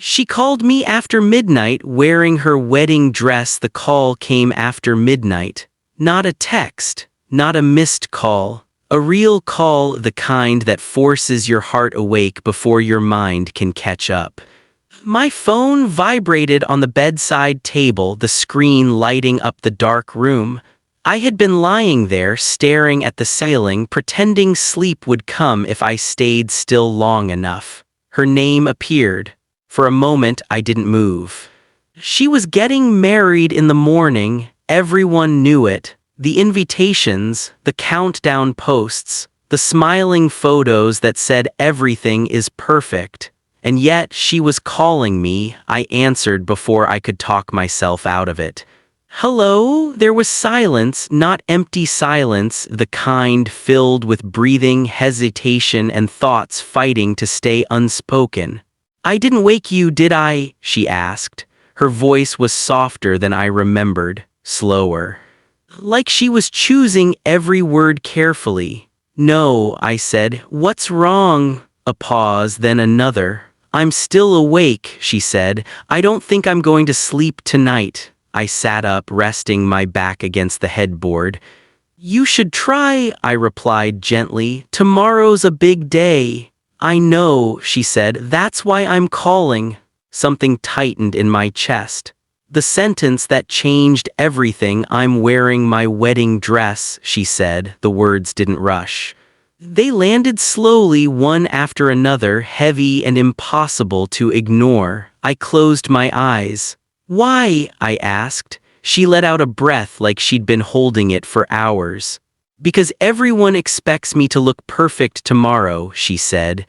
She called me after midnight wearing her wedding dress. The call came after midnight. Not a text, not a missed call. A real call, the kind that forces your heart awake before your mind can catch up. My phone vibrated on the bedside table, the screen lighting up the dark room. I had been lying there, staring at the ceiling, pretending sleep would come if I stayed still long enough. Her name appeared. For a moment, I didn't move. She was getting married in the morning. Everyone knew it. The invitations, the countdown posts, the smiling photos that said everything is perfect. And yet she was calling me. I answered before I could talk myself out of it. Hello? There was silence, not empty silence, the kind filled with breathing, hesitation, and thoughts fighting to stay unspoken. I didn't wake you, did I? She asked. Her voice was softer than I remembered, slower. Like she was choosing every word carefully. No, I said. What's wrong? A pause, then another. I'm still awake, she said. I don't think I'm going to sleep tonight. I sat up, resting my back against the headboard. You should try, I replied gently. Tomorrow's a big day. I know, she said. That's why I'm calling. Something tightened in my chest. The sentence that changed everything. I'm wearing my wedding dress, she said. The words didn't rush. They landed slowly, one after another, heavy and impossible to ignore. I closed my eyes. Why? I asked. She let out a breath like she'd been holding it for hours. Because everyone expects me to look perfect tomorrow, she said.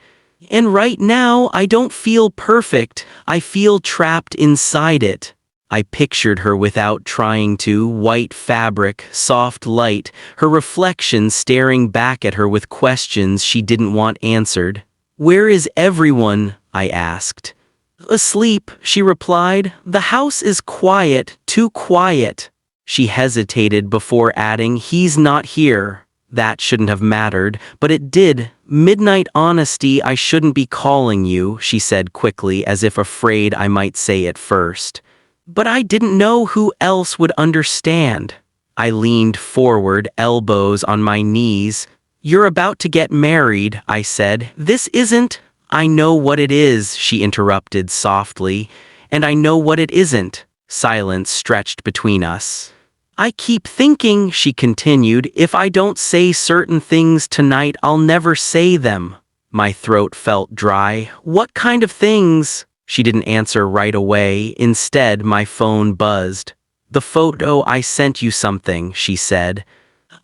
And right now, I don't feel perfect. I feel trapped inside it. I pictured her without trying to, white fabric, soft light, her reflection staring back at her with questions she didn't want answered. Where is everyone? I asked. Asleep, she replied. The house is quiet, too quiet. She hesitated before adding, he's not here. That shouldn't have mattered, but it did. Midnight honesty, I shouldn't be calling you, she said quickly, as if afraid I might say it first. But I didn't know who else would understand. I leaned forward, elbows on my knees. You're about to get married, I said. This isn't. I know what it is, she interrupted softly. And I know what it isn't. Silence stretched between us. I keep thinking, she continued, if I don't say certain things tonight, I'll never say them. My throat felt dry. What kind of things? She didn't answer right away. Instead, my phone buzzed. The photo I sent you something, she said.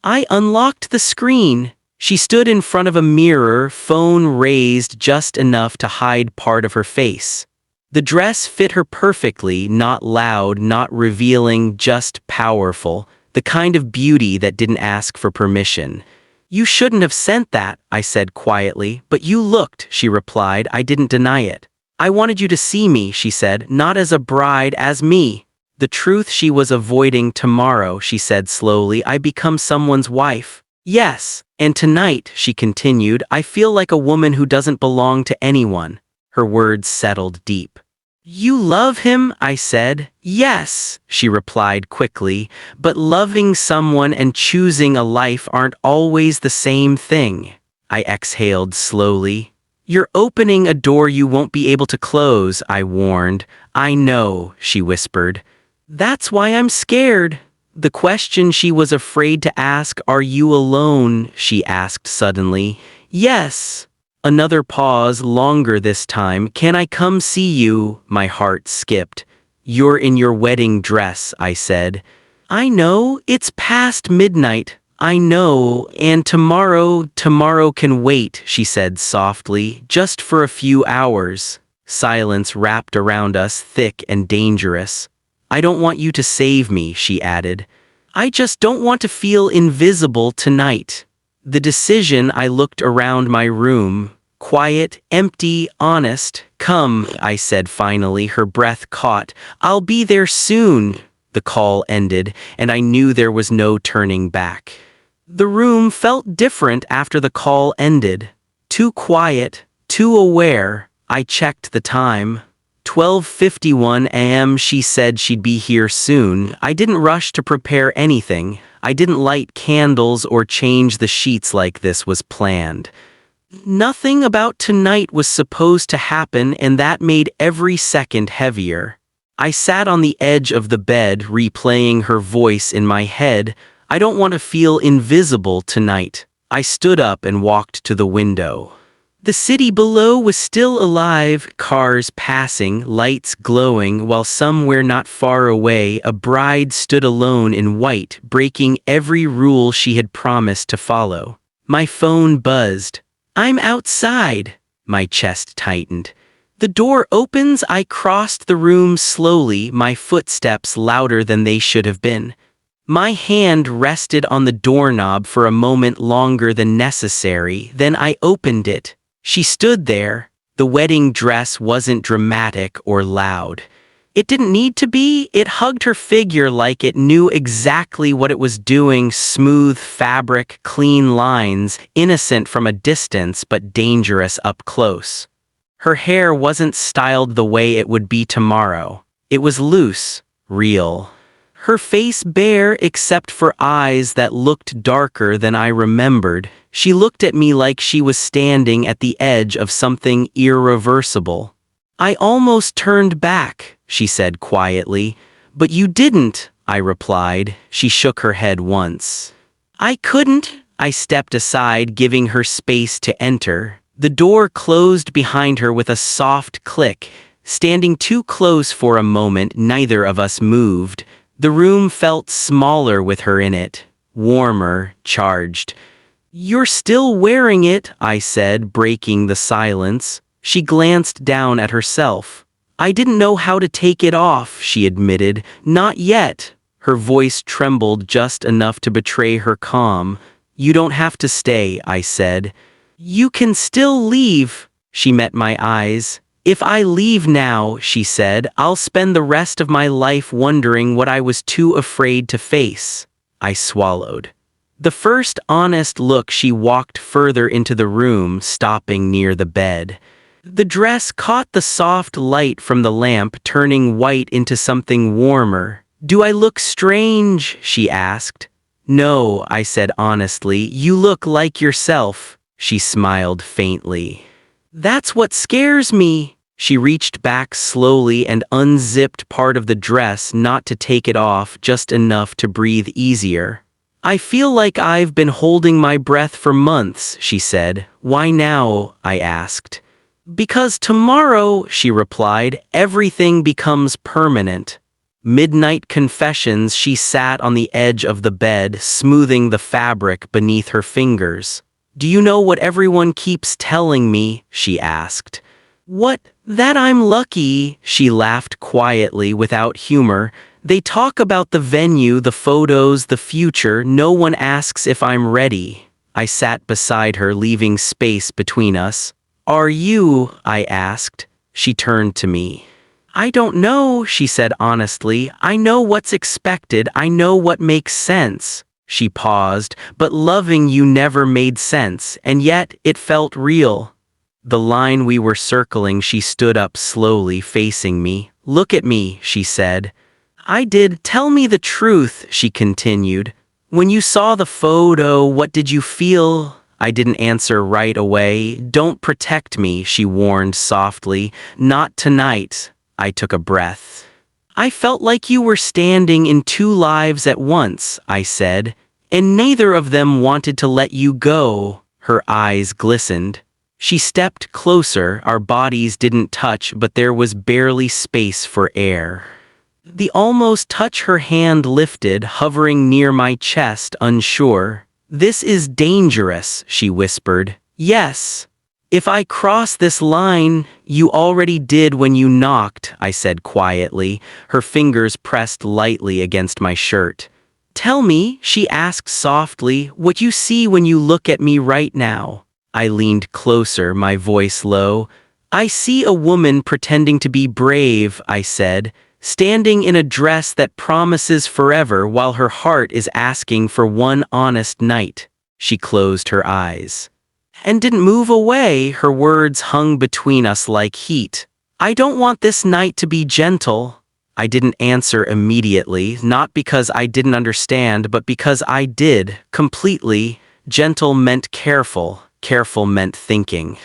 I unlocked the screen. She stood in front of a mirror, phone raised just enough to hide part of her face. The dress fit her perfectly, not loud, not revealing, just powerful, the kind of beauty that didn't ask for permission. You shouldn't have sent that, I said quietly. But you looked, she replied. I didn't deny it. I wanted you to see me, she said, not as a bride, as me. The truth she was avoiding. Tomorrow, she said slowly, I become someone's wife. Yes, and tonight, she continued, I feel like a woman who doesn't belong to anyone. Her words settled deep. You love him, I said. Yes, she replied quickly, but loving someone and choosing a life aren't always the same thing. I exhaled slowly. You're opening a door you won't be able to close, I warned. I know, she whispered. That's why I'm scared. The question she was afraid to ask, are you alone? She asked suddenly. Yes. Another pause, longer this time. Can I come see you? My heart skipped. You're in your wedding dress, I said. I know, it's past midnight. I know, and tomorrow can wait, she said softly, just for a few hours. Silence wrapped around us, thick and dangerous. I don't want you to save me, she added. I just don't want to feel invisible tonight. The decision. I looked around my room. Quiet, empty, honest. Come, I said finally, her breath caught. I'll be there soon. The call ended, and I knew there was no turning back. The room felt different after the call ended. Too quiet, too aware. I checked the time. 12:51 a.m. She said she'd be here soon. I didn't rush to prepare anything. I didn't light candles or change the sheets like this was planned. Nothing about tonight was supposed to happen, and that made every second heavier. I sat on the edge of the bed, replaying her voice in my head. I don't want to feel invisible tonight. I stood up and walked to the window. The city below was still alive, cars passing, lights glowing, while somewhere not far away a bride stood alone in white, breaking every rule she had promised to follow. My phone buzzed. "I'm outside." My chest tightened. The door opens. I crossed the room slowly, my footsteps louder than they should have been. My hand rested on the doorknob for a moment longer than necessary, then I opened it. She stood there. The wedding dress wasn't dramatic or loud. It didn't need to be. It hugged her figure like it knew exactly what it was doing. Smooth fabric, clean lines, innocent from a distance but dangerous up close. Her hair wasn't styled the way it would be tomorrow. It was loose, real. Her face bare except for eyes that looked darker than I remembered. She looked at me like she was standing at the edge of something irreversible. "I almost turned back," she said quietly. "But you didn't," I replied. She shook her head once. "I couldn't." I stepped aside, giving her space to enter. The door closed behind her with a soft click. Standing too close for a moment, neither of us moved. The room felt smaller with her in it, warmer, charged. "You're still wearing it," I said, breaking the silence. She glanced down at herself. "I didn't know how to take it off," she admitted. "Not yet." Her voice trembled just enough to betray her calm. "You don't have to stay," I said. "You can still leave." She met my eyes. "If I leave now," she said, "I'll spend the rest of my life wondering what I was too afraid to face." I swallowed. The first honest look, she walked further into the room, stopping near the bed. The dress caught the soft light from the lamp, turning white into something warmer. "Do I look strange?" she asked. "No," I said honestly. "You look like yourself." She smiled faintly. "That's what scares me." She reached back slowly and unzipped part of the dress, not to take it off, just enough to breathe easier. "I feel like I've been holding my breath for months," she said. "Why now?" I asked. "Because tomorrow," she replied, "everything becomes permanent." Midnight confessions. She sat on the edge of the bed, smoothing the fabric beneath her fingers. "Do you know what everyone keeps telling me?" she asked. "What? That I'm lucky." She laughed quietly, without humor. "They talk about the venue, the photos, the future. No one asks if I'm ready." I sat beside her, leaving space between us. "Are you?" I asked. She turned to me. "I don't know," she said honestly. "I know what's expected. I know what makes sense." She paused. "But loving you never made sense, and yet it felt real." The line we were circling. She stood up slowly, facing me. "Look at me," she said. "I did. Tell me the truth," she continued. "When you saw the photo, what did you feel?" I didn't answer right away. "Don't protect me," she warned softly. "Not tonight." I took a breath. "I felt like you were standing in two lives at once," I said, "and neither of them wanted to let you go." Her eyes glistened. She stepped closer. Our bodies didn't touch, but there was barely space for air. The almost touch. Her hand lifted, hovering near my chest, unsure. "This is dangerous," she whispered. "Yes. If I cross this line," "You already did when you knocked," I said quietly. Her fingers pressed lightly against my shirt. "Tell me," she asked softly, "what you see when you look at me right now." I leaned closer, my voice low. "I see a woman pretending to be brave," I said, "standing in a dress that promises forever while her heart is asking for one honest night." She closed her eyes and didn't move away. Her words hung between us like heat. I don't want this night to be gentle. I didn't answer immediately, not because I didn't understand, but because I did, completely. Gentle meant careful, careful meant thinking.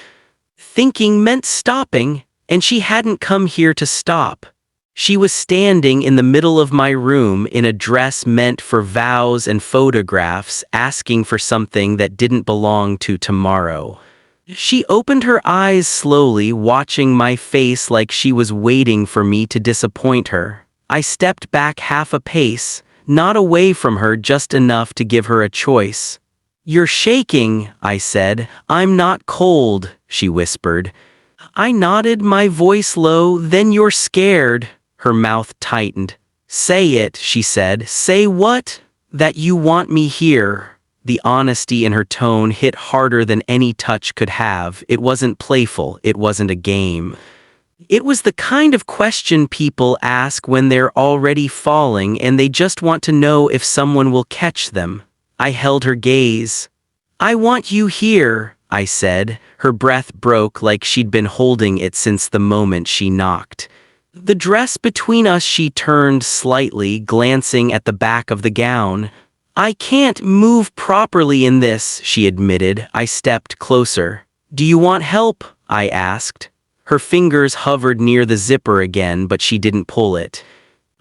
Thinking meant stopping, and she hadn't come here to stop. She was standing in the middle of my room in a dress meant for vows and photographs, asking for something that didn't belong to tomorrow. She opened her eyes slowly, watching my face like she was waiting for me to disappoint her. I stepped back half a pace, not away from her, just enough to give her a choice. "You're shaking," I said. "I'm not cold," she whispered. I nodded, my voice low. "Then you're scared." Her mouth tightened. "Say it," she said. "Say what?" "That you want me here." The honesty in her tone hit harder than any touch could have. It wasn't playful, it wasn't a game. It was the kind of question people ask when they're already falling and they just want to know if someone will catch them. I held her gaze. "I want you here," I said. Her breath broke like she'd been holding it since the moment she knocked. The dress between us, she turned slightly, glancing at the back of the gown. "I can't move properly in this," she admitted. I stepped closer. "Do you want help?" I asked. Her fingers hovered near the zipper again, but she didn't pull it.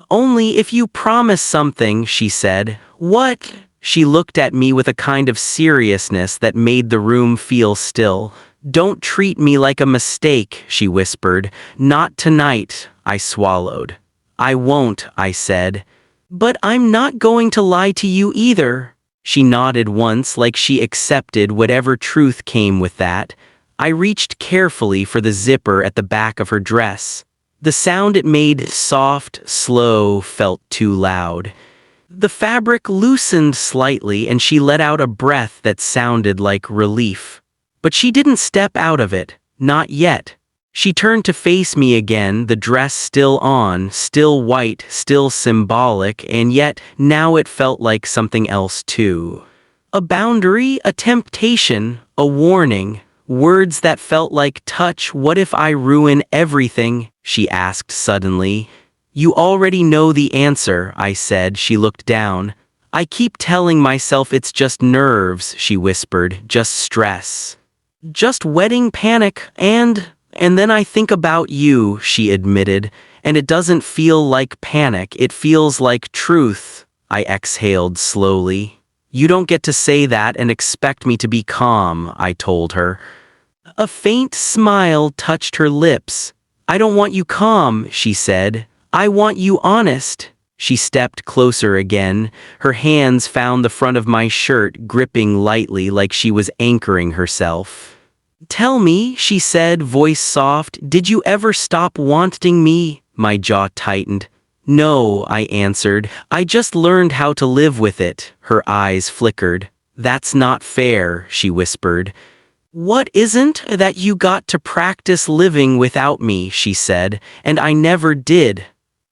"Only if you promise something," she said. "What?" She looked at me with a kind of seriousness that made the room feel still. "Don't treat me like a mistake," she whispered. "Not tonight," I swallowed. "I won't," I said. "But I'm not going to lie to you either." She nodded once, like she accepted whatever truth came with that. I reached carefully for the zipper at the back of her dress. The sound it made, soft, slow, felt too loud. The fabric loosened slightly and she let out a breath that sounded like relief. But she didn't step out of it, not yet. She turned to face me again, the dress still on, still white, still symbolic, and yet now it felt like something else too. A boundary, a temptation, a warning, words that felt like touch. "What if I ruin everything?" she asked suddenly. "You already know the answer," I said. She looked down. "I keep telling myself it's just nerves," she whispered, "just stress. Just wedding panic, and then I think about you," she admitted, "and it doesn't feel like panic, it feels like truth." I exhaled slowly. "You don't get to say that and expect me to be calm," I told her. A faint smile touched her lips. "I don't want you calm," she said. "I want you honest." She stepped closer again. Her hands found the front of my shirt, gripping lightly like she was anchoring herself. "Tell me," she said, voice soft, "did you ever stop wanting me?" My jaw tightened. "No," I answered. "I just learned how to live with it." Her eyes flickered. "That's not fair," she whispered. "What isn't?" "That you got to practice living without me," she said, "and I never did."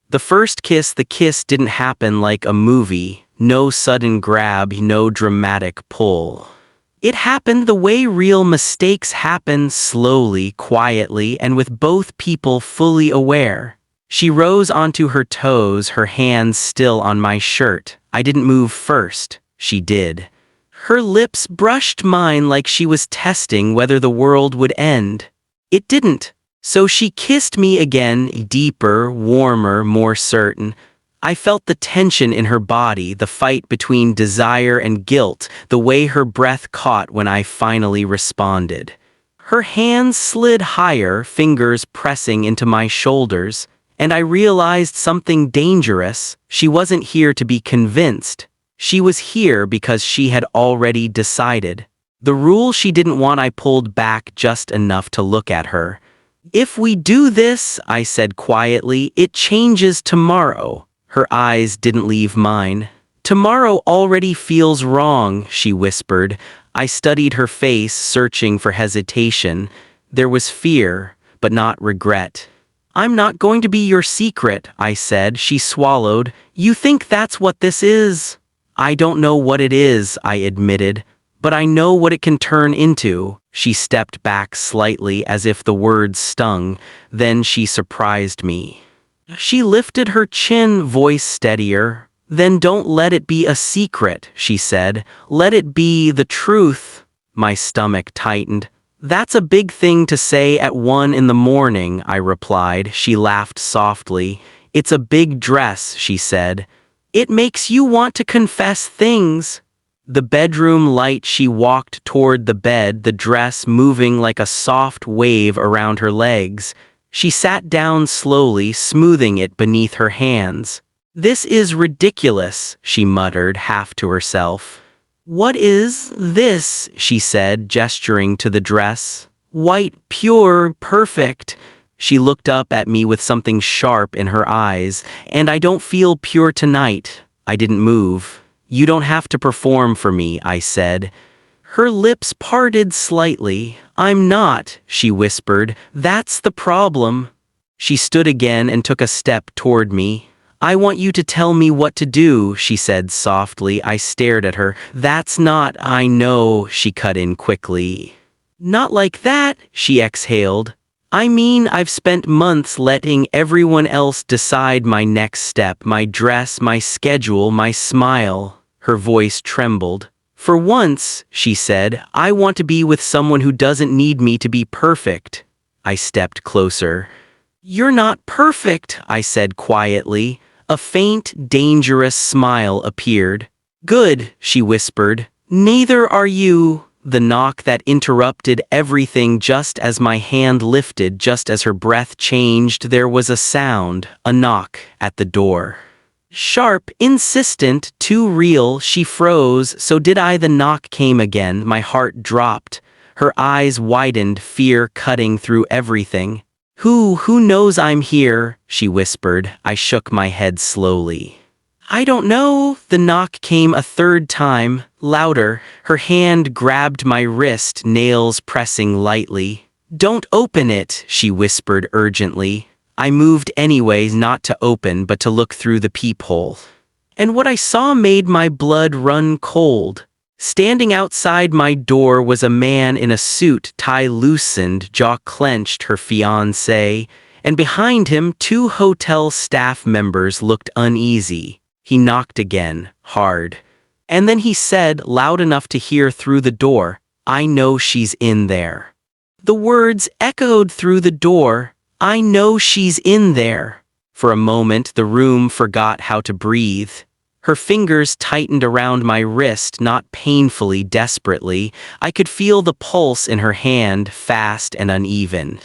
The kiss didn't happen like a movie. No sudden grab, no dramatic pull. It happened the way real mistakes happen, slowly, quietly, and with both people fully aware. She rose onto her toes, her hands still on my shirt. I didn't move first. She did. Her lips brushed mine like she was testing whether the world would end. It didn't. So she kissed me again, deeper, warmer, more certain. I felt the tension in her body, the fight between desire and guilt, the way her breath caught when I finally responded. Her hands slid higher, fingers pressing into my shoulders, and I realized something dangerous. She wasn't here to be convinced. She was here because she had already decided. The rule she didn't want, I pulled back just enough to look at her. "If we do this," I said quietly, "it changes tomorrow." Her eyes didn't leave mine. "Tomorrow already feels wrong," she whispered. I studied her face, searching for hesitation. There was fear, but not regret. "I'm not going to be your secret," I said. She swallowed. "You think that's what this is?" "I don't know what it is," I admitted. but I know what it can turn into." She stepped back slightly as if the words stung, then she surprised me. She lifted her chin, voice steadier. "Then don't let it be a secret," she said. "Let it be the truth." My stomach tightened. "That's a big thing to say at 1 in the morning," I replied. She laughed softly. "It's a big dress," she said. "It makes you want to confess things." The bedroom light, she walked toward the bed, the dress moving like a soft wave around her legs. She sat down slowly, smoothing it beneath her hands. "This is ridiculous," she muttered, half to herself. "What is this?" she said, gesturing to the dress. "White, pure, perfect." She looked up at me with something sharp in her eyes. "And I don't feel pure tonight." I didn't move. "You don't have to perform for me," I said. Her lips parted slightly. "I'm not," she whispered. "That's the problem." She stood again and took a step toward me. "I want you to tell me what to do," she said softly. I stared at her. "That's not, I know," she cut in quickly. "Not like that," she exhaled. "I mean, I've spent months letting everyone else decide my next step, my dress, my schedule, my smile." Her voice trembled. "For once," she said, "I want to be with someone who doesn't need me to be perfect." I stepped closer. "You're not perfect," I said quietly. A faint, dangerous smile appeared. "Good," she whispered. "Neither are you." The knock that interrupted everything just as my hand lifted, just as her breath changed, there was a sound, a knock at the door. Sharp, insistent, too real. She froze. So did I. The knock came again. My heart dropped. Her eyes widened, fear cutting through everything. Who knows I'm here?" she whispered. I shook my head slowly. "I don't know." The knock came a third time, louder. Her hand grabbed my wrist, nails pressing lightly. "Don't open it," she whispered urgently. I moved anyways, not to open but to look through the peephole. And what I saw made my blood run cold. Standing outside my door was a man in a suit, tie loosened, jaw clenched, her fiancé, and behind him 2 hotel staff members looked uneasy. He knocked again, hard. And then he said, loud enough to hear through the door, "I know she's in there." The words echoed through the door. "I know she's in there." For a moment, the room forgot how to breathe. Her fingers tightened around my wrist, not painfully, desperately. I could feel the pulse in her hand, fast and uneven.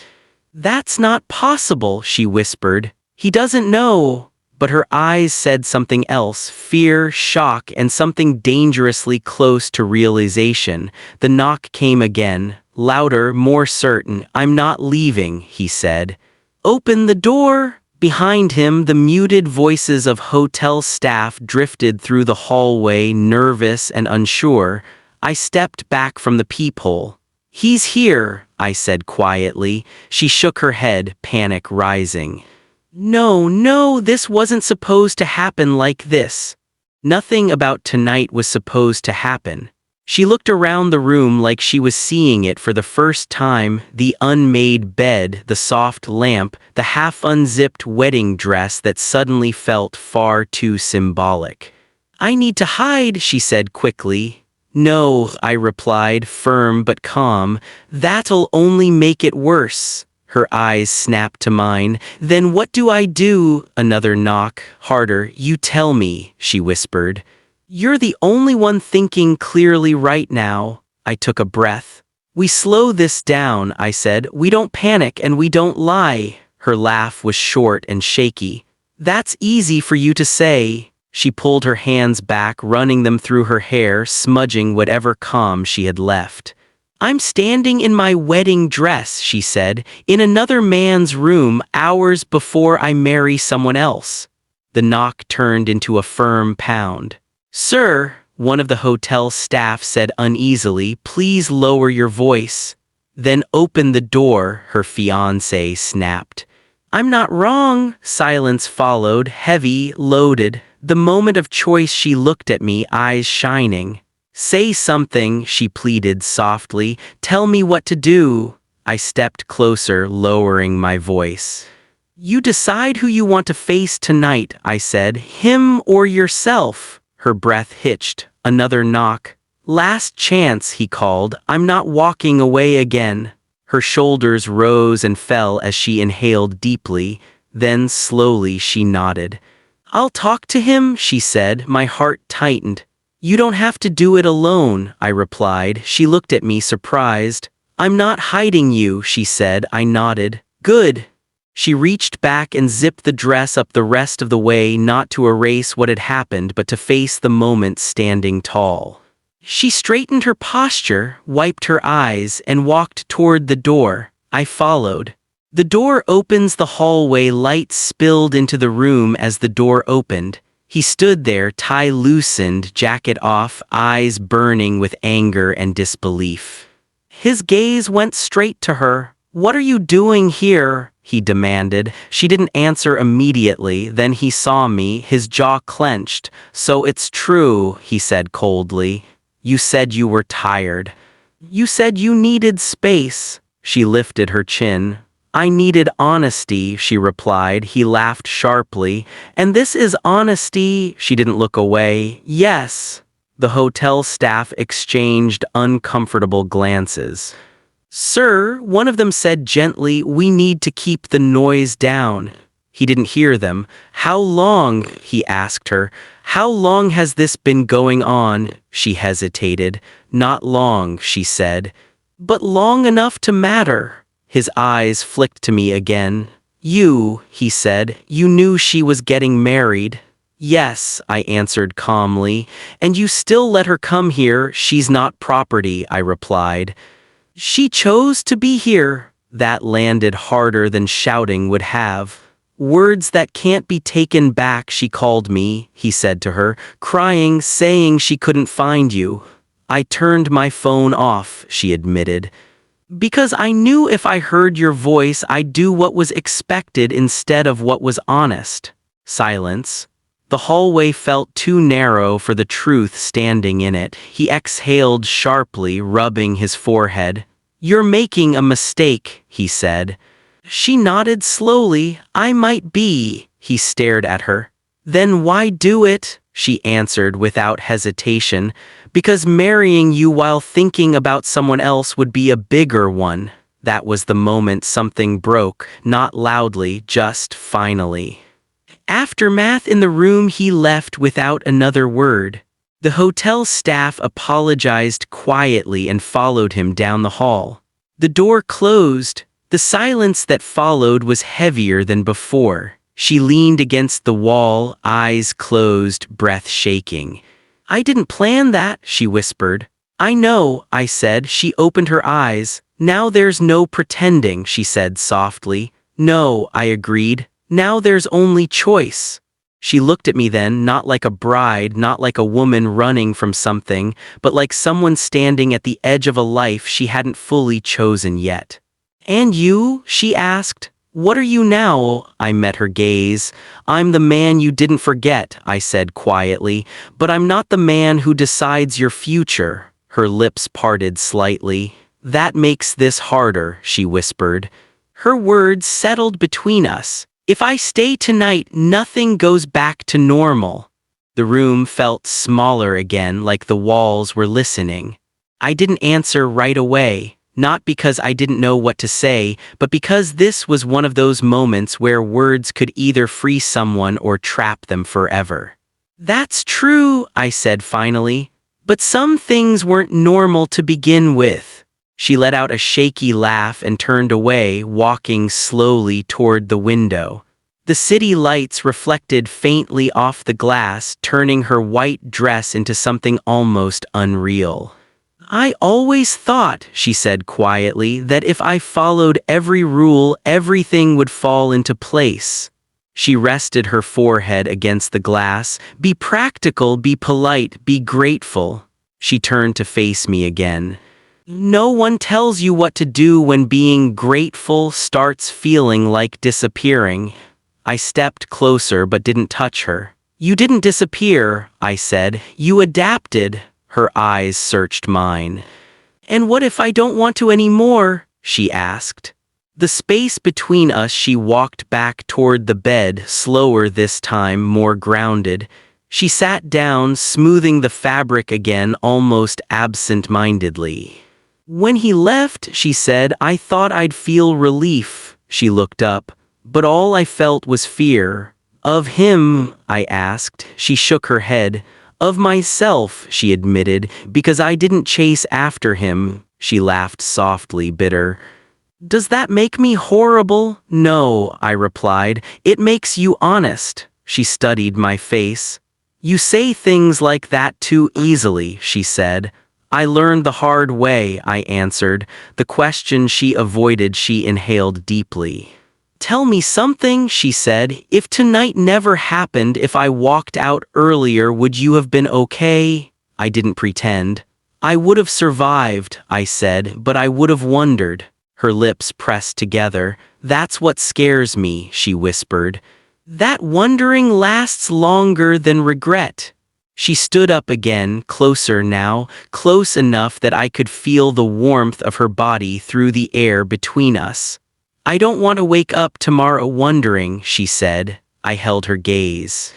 "That's not possible," she whispered. "He doesn't know." But her eyes said something else, fear, shock, and something dangerously close to realization. The knock came again, louder, more certain. "I'm not leaving," he said. "Open the door." Behind him, the muted voices of hotel staff drifted through the hallway, nervous and unsure. I stepped back from the peephole. "He's here," I said quietly. She shook her head, panic rising. No, this wasn't supposed to happen like this. Nothing about tonight was supposed to happen." She looked around the room like she was seeing it for the first time, the unmade bed, the soft lamp, the half-unzipped wedding dress that suddenly felt far too symbolic. "I need to hide," she said quickly. "No," I replied, firm but calm. "That'll only make it worse." Her eyes snapped to mine. "Then what do I do?" Another knock, harder. "You tell me," she whispered. "You're the only one thinking clearly right now." I took a breath. "We slow this down," I said. "We don't panic and we don't lie." Her laugh was short and shaky. "That's easy for you to say." She pulled her hands back, running them through her hair, smudging whatever calm she had left. "I'm standing in my wedding dress," she said, "in another man's room, hours before I marry someone else." The knock turned into a firm pound. "Sir," one of the hotel staff said uneasily, "please lower your voice." "Then open the door," her fiancé snapped. "I'm not wrong." Silence followed, heavy, loaded. The moment of choice. She looked at me, eyes shining. Say something, she pleaded softly. Tell me what to do. I stepped closer, lowering my voice. You decide who you want to face tonight, I said. Him or yourself? Her breath hitched. Another knock. Last chance, he called. I'm not walking away again. Her shoulders rose and fell as she inhaled deeply. Then slowly she nodded. I'll talk to him, she said. My heart tightened. You don't have to do it alone, I replied. She looked at me surprised. I'm not hiding you, she said. I nodded. Good. She reached back and zipped the dress up the rest of the way, not to erase what had happened, but to face the moment standing tall. She straightened her posture, wiped her eyes, and walked toward the door. I followed. The door opens the hallway. Light spilled into the room as the door opened. He stood there, tie loosened, jacket off, eyes burning with anger and disbelief. His gaze went straight to her. What are you doing here? He demanded. She didn't answer immediately. Then he saw me, his jaw clenched. So it's true, he said coldly. You said you were tired. You said you needed space. She lifted her chin. I needed honesty, she replied. He laughed sharply. And this is honesty? She didn't look away. Yes. The hotel staff exchanged uncomfortable glances. Sir, one of them said gently, we need to keep the noise down. He didn't hear them. How long? He asked her. How long has this been going on? She hesitated. Not long, she said. But long enough to matter. His eyes flicked to me again. You, he said, you knew she was getting married. Yes, I answered calmly. And you still let her come here. She's not property, I replied. She chose to be here. That landed harder than shouting would have. Words that can't be taken back, she called me, he said to her, crying, saying she couldn't find you. I turned my phone off, she admitted. Because I knew if I heard your voice, I'd do what was expected instead of what was honest. Silence. The hallway felt too narrow for the truth standing in it. He exhaled sharply, rubbing his forehead. You're making a mistake, he said. She nodded slowly. I might be. He stared at her. Then why do it? She answered without hesitation. Because marrying you while thinking about someone else would be a bigger one. That was the moment something broke, not loudly, just finally. Aftermath. In the room he left without another word. The hotel staff apologized quietly and followed him down the hall. The door closed. The silence that followed was heavier than before. She leaned against the wall, eyes closed, breath shaking. I didn't plan that, she whispered. I know, I said. She opened her eyes. Now there's no pretending, she said softly. No, I agreed. Now there's only choice. She looked at me then, not like a bride, not like a woman running from something, but like someone standing at the edge of a life she hadn't fully chosen yet. And you? She asked. What are you now? I met her gaze. I'm the man you didn't forget, I said quietly, but I'm not the man who decides your future. Her lips parted slightly. That makes this harder, she whispered. Her words settled between us. If I stay tonight, nothing goes back to normal. The room felt smaller again, like the walls were listening. I didn't answer right away. Not because I didn't know what to say, but because this was one of those moments where words could either free someone or trap them forever. That's true, I said finally, but some things weren't normal to begin with. She let out a shaky laugh and turned away, walking slowly toward the window. The city lights reflected faintly off the glass, turning her white dress into something almost unreal. I always thought, she said quietly, that if I followed every rule, everything would fall into place. She rested her forehead against the glass. Be practical, be polite, be grateful. She turned to face me again. No one tells you what to do when being grateful starts feeling like disappearing. I stepped closer but didn't touch her. You didn't disappear, I said. You adapted. Her eyes searched mine. "And what if I don't want to anymore?" she asked. The space between us, she walked back toward the bed, slower this time, more grounded. She sat down, smoothing the fabric again, almost absent-mindedly. "When he left," she said, "I thought I'd feel relief." She looked up, but all I felt was fear. "Of him?" I asked. She shook her head. "Of myself," she admitted, "because I didn't chase after him." She laughed softly, bitter. "Does that make me horrible?" "No," I replied. "It makes you honest." She studied my face. "You say things like that too easily," she said. "I learned the hard way," I answered. The question she avoided, she inhaled deeply. "Tell me something," she said. "If tonight never happened, if I walked out earlier, would you have been okay?" I didn't pretend. "I would have survived," I said, "but I would have wondered." Her lips pressed together. "That's what scares me," she whispered. "That wondering lasts longer than regret." She stood up again, closer now, close enough that I could feel the warmth of her body through the air between us. "I don't want to wake up tomorrow wondering," she said. I held her gaze.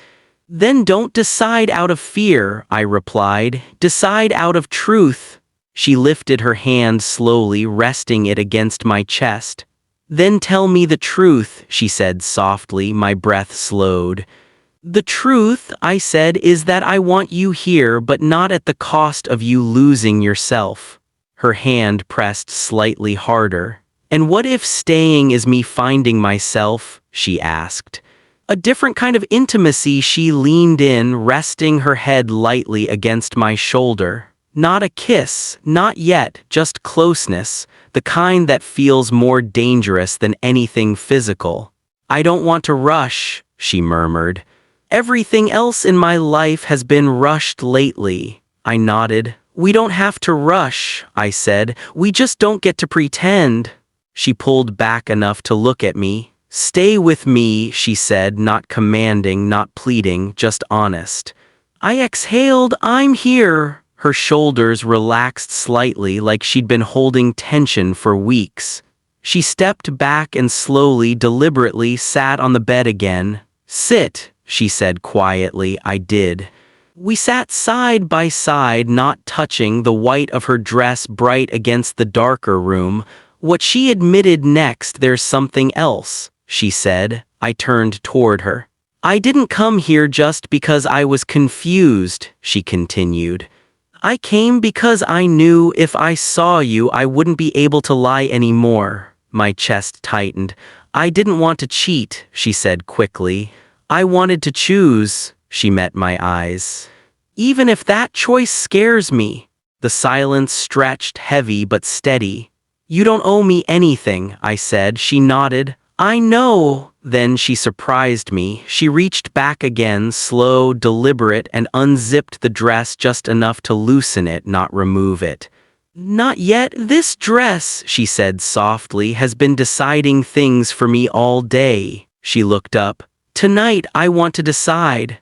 "Then don't decide out of fear," I replied. "Decide out of truth." She lifted her hand slowly, resting it against my chest. "Then tell me the truth," she said softly. My breath slowed. "The truth," I said, "is that I want you here, but not at the cost of you losing yourself." Her hand pressed slightly harder. "And what if staying is me finding myself?" she asked. A different kind of intimacy. She leaned in, resting her head lightly against my shoulder. Not a kiss, not yet, just closeness, the kind that feels more dangerous than anything physical. "I don't want to rush," she murmured. "Everything else in my life has been rushed lately." I nodded. "We don't have to rush," I said. "We just don't get to pretend." She pulled back enough to look at me. "Stay with me," she said, not commanding, not pleading, just honest. I exhaled. "I'm here." Her shoulders relaxed slightly, like she'd been holding tension for weeks. She stepped back and slowly, deliberately sat on the bed again. "Sit," she said quietly. I did. We sat side by side, not touching, the white of her dress bright against the darker room. "What she admitted next, there's something else," she said. I turned toward her. "I didn't come here just because I was confused," she continued. "I came because I knew if I saw you I wouldn't be able to lie anymore." My chest tightened. "I didn't want to cheat," she said quickly. "I wanted to choose." She met my eyes. "Even if that choice scares me." The silence stretched, heavy but steady. "You don't owe me anything," I said. She nodded. "I know." Then she surprised me. She reached back again, slow, deliberate, and unzipped the dress just enough to loosen it, not remove it. "Not yet. This dress," she said softly, "has been deciding things for me all day." She looked up. "Tonight I want to decide."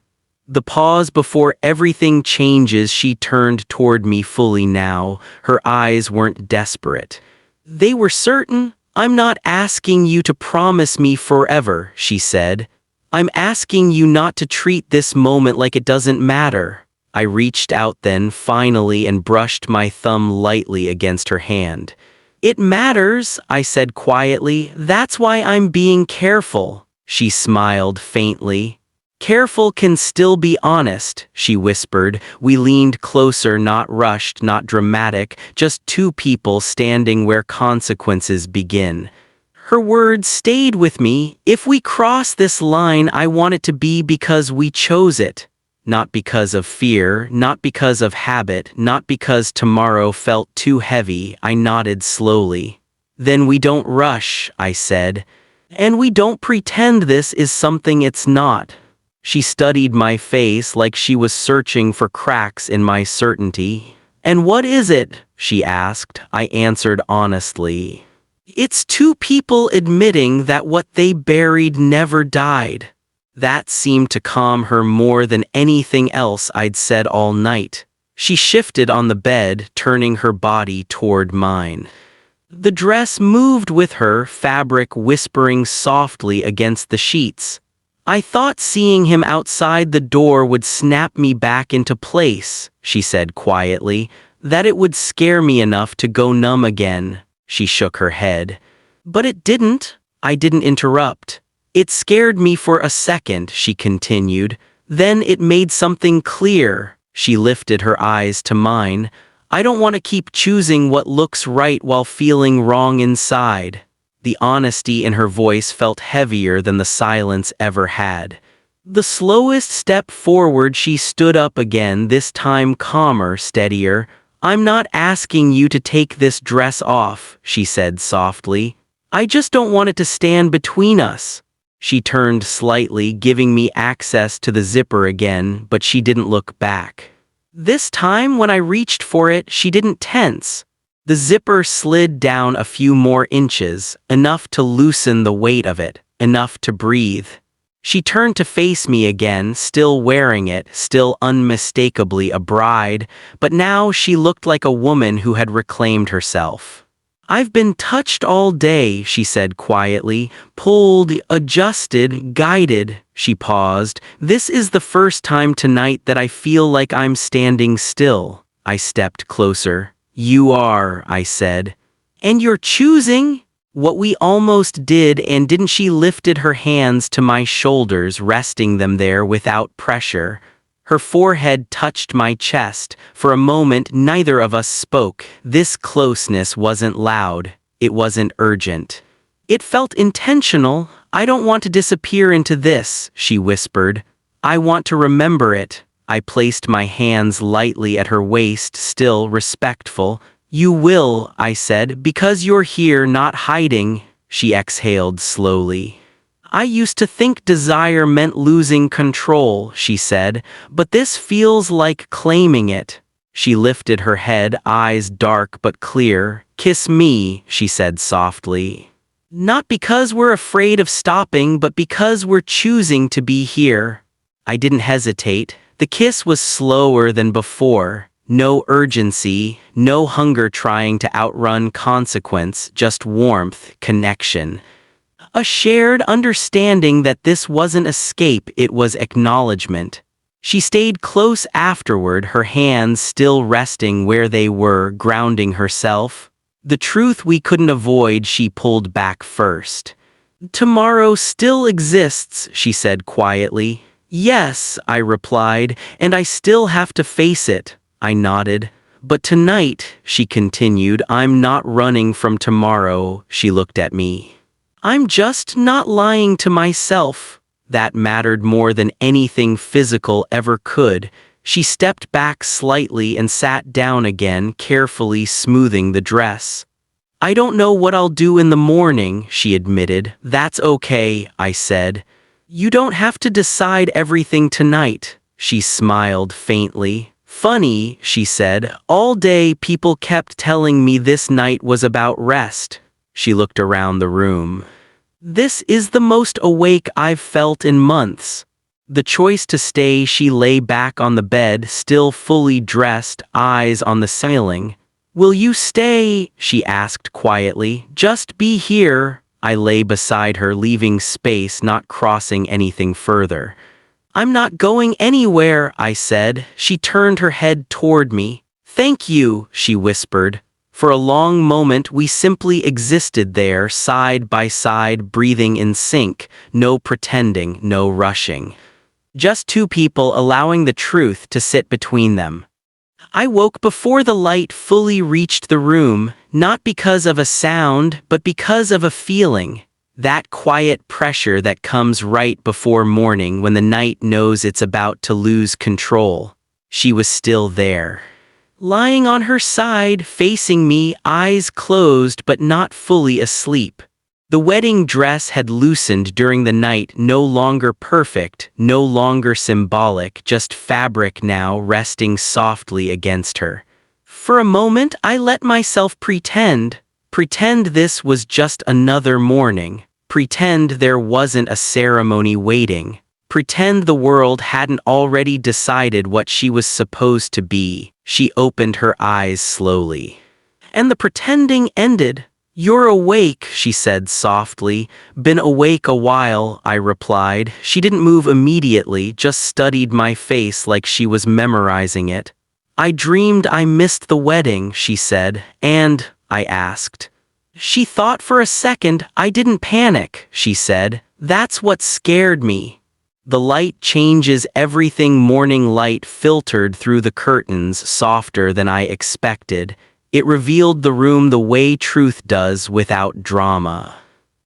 The pause before everything changes. She turned toward me fully now. Her eyes weren't desperate. They were certain. "I'm not asking you to promise me forever," she said. "I'm asking you not to treat this moment like it doesn't matter." I reached out then, finally, and brushed my thumb lightly against her hand. "It matters," I said quietly. "That's why I'm being careful." She smiled faintly. "Careful can still be honest," she whispered. We leaned closer, not rushed, not dramatic, just two people standing where consequences begin. Her words stayed with me. "If we cross this line, I want it to be because we chose it. Not because of fear, not because of habit, not because tomorrow felt too heavy." I nodded slowly. "Then we don't rush," I said. "And we don't pretend this is something it's not." She studied my face like she was searching for cracks in my certainty. "And what is it?" she asked. I answered honestly. "It's two people admitting that what they buried never died." That seemed to calm her more than anything else I'd said all night. She shifted on the bed, turning her body toward mine. The dress moved with her, fabric whispering softly against the sheets. I thought seeing him outside the door would snap me back into place, she said quietly, that it would scare me enough to go numb again. She shook her head. But it didn't. I didn't interrupt. It scared me for a second, she continued. Then it made something clear. She lifted her eyes to mine. I don't want to keep choosing what looks right while feeling wrong inside. The honesty in her voice felt heavier than the silence ever had. The slowest step forward, she stood up again, this time calmer, steadier. I'm not asking you to take this dress off, she said softly. I just don't want it to stand between us. She turned slightly, giving me access to the zipper again, but she didn't look back. This time, when I reached for it, she didn't tense. The zipper slid down a few more inches, enough to loosen the weight of it, enough to breathe. She turned to face me again, still wearing it, still unmistakably a bride, but now she looked like a woman who had reclaimed herself. I've been touched all day, she said quietly, pulled, adjusted, guided. She paused. This is the first time tonight that I feel like I'm standing still. I stepped closer. You are, I said. And you're choosing? What we almost did, and didn't she lifted her hands to my shoulders, resting them there without pressure. Her forehead touched my chest. For a moment, neither of us spoke. This closeness wasn't loud. It wasn't urgent. It felt intentional. I don't want to disappear into this, she whispered. I want to remember it. I placed my hands lightly at her waist, still respectful. You will, I said, because you're here, not hiding. She exhaled slowly. I used to think desire meant losing control, she said, but this feels like claiming it. She lifted her head, eyes dark but clear. Kiss me, she said softly. Not because we're afraid of stopping, but because we're choosing to be here. I didn't hesitate. The kiss was slower than before. No urgency, no hunger trying to outrun consequence, just warmth, connection. A shared understanding that this wasn't escape, it was acknowledgement. She stayed close afterward, her hands still resting where they were, grounding herself. The truth we couldn't avoid, she pulled back first. Tomorrow still exists, she said quietly. Yes, I replied, and I still have to face it. I nodded. But tonight, she continued, I'm not running from tomorrow. She looked at me. I'm just not lying to myself. That mattered more than anything physical ever could. She stepped back slightly and sat down again, carefully smoothing the dress. I don't know what I'll do in the morning, she admitted. That's okay, I said. You don't have to decide everything tonight. She smiled faintly. Funny, she said. All day people kept telling me this night was about rest. She looked around the room. This is the most awake I've felt in months. The choice to stay, she lay back on the bed, still fully dressed, eyes on the ceiling. Will you stay? She asked quietly. Just be here. I lay beside her, leaving space, not crossing anything further. I'm not going anywhere, I said. She turned her head toward me. Thank you, she whispered. For a long moment we simply existed there, side by side, breathing in sync, no pretending, no rushing. Just two people allowing the truth to sit between them. I woke before the light fully reached the room, not because of a sound, but because of a feeling. That quiet pressure that comes right before morning when the night knows it's about to lose control. She was still there. Lying on her side, facing me, eyes closed but not fully asleep. The wedding dress had loosened during the night, no longer perfect, no longer symbolic, just fabric now resting softly against her. For a moment I let myself pretend this was just another morning, pretend there wasn't a ceremony waiting, pretend the world hadn't already decided what she was supposed to be. She opened her eyes slowly. And the pretending ended. "You're awake," she said softly. "Been awake a while," I replied. She didn't move immediately, just studied my face like she was memorizing it. "I dreamed I missed the wedding," she said. "And?" I asked. She thought for a second. "I didn't panic," she said. "That's what scared me." The light changes everything. Morning light filtered through the curtains, softer than I expected. It revealed the room the way truth does, without drama.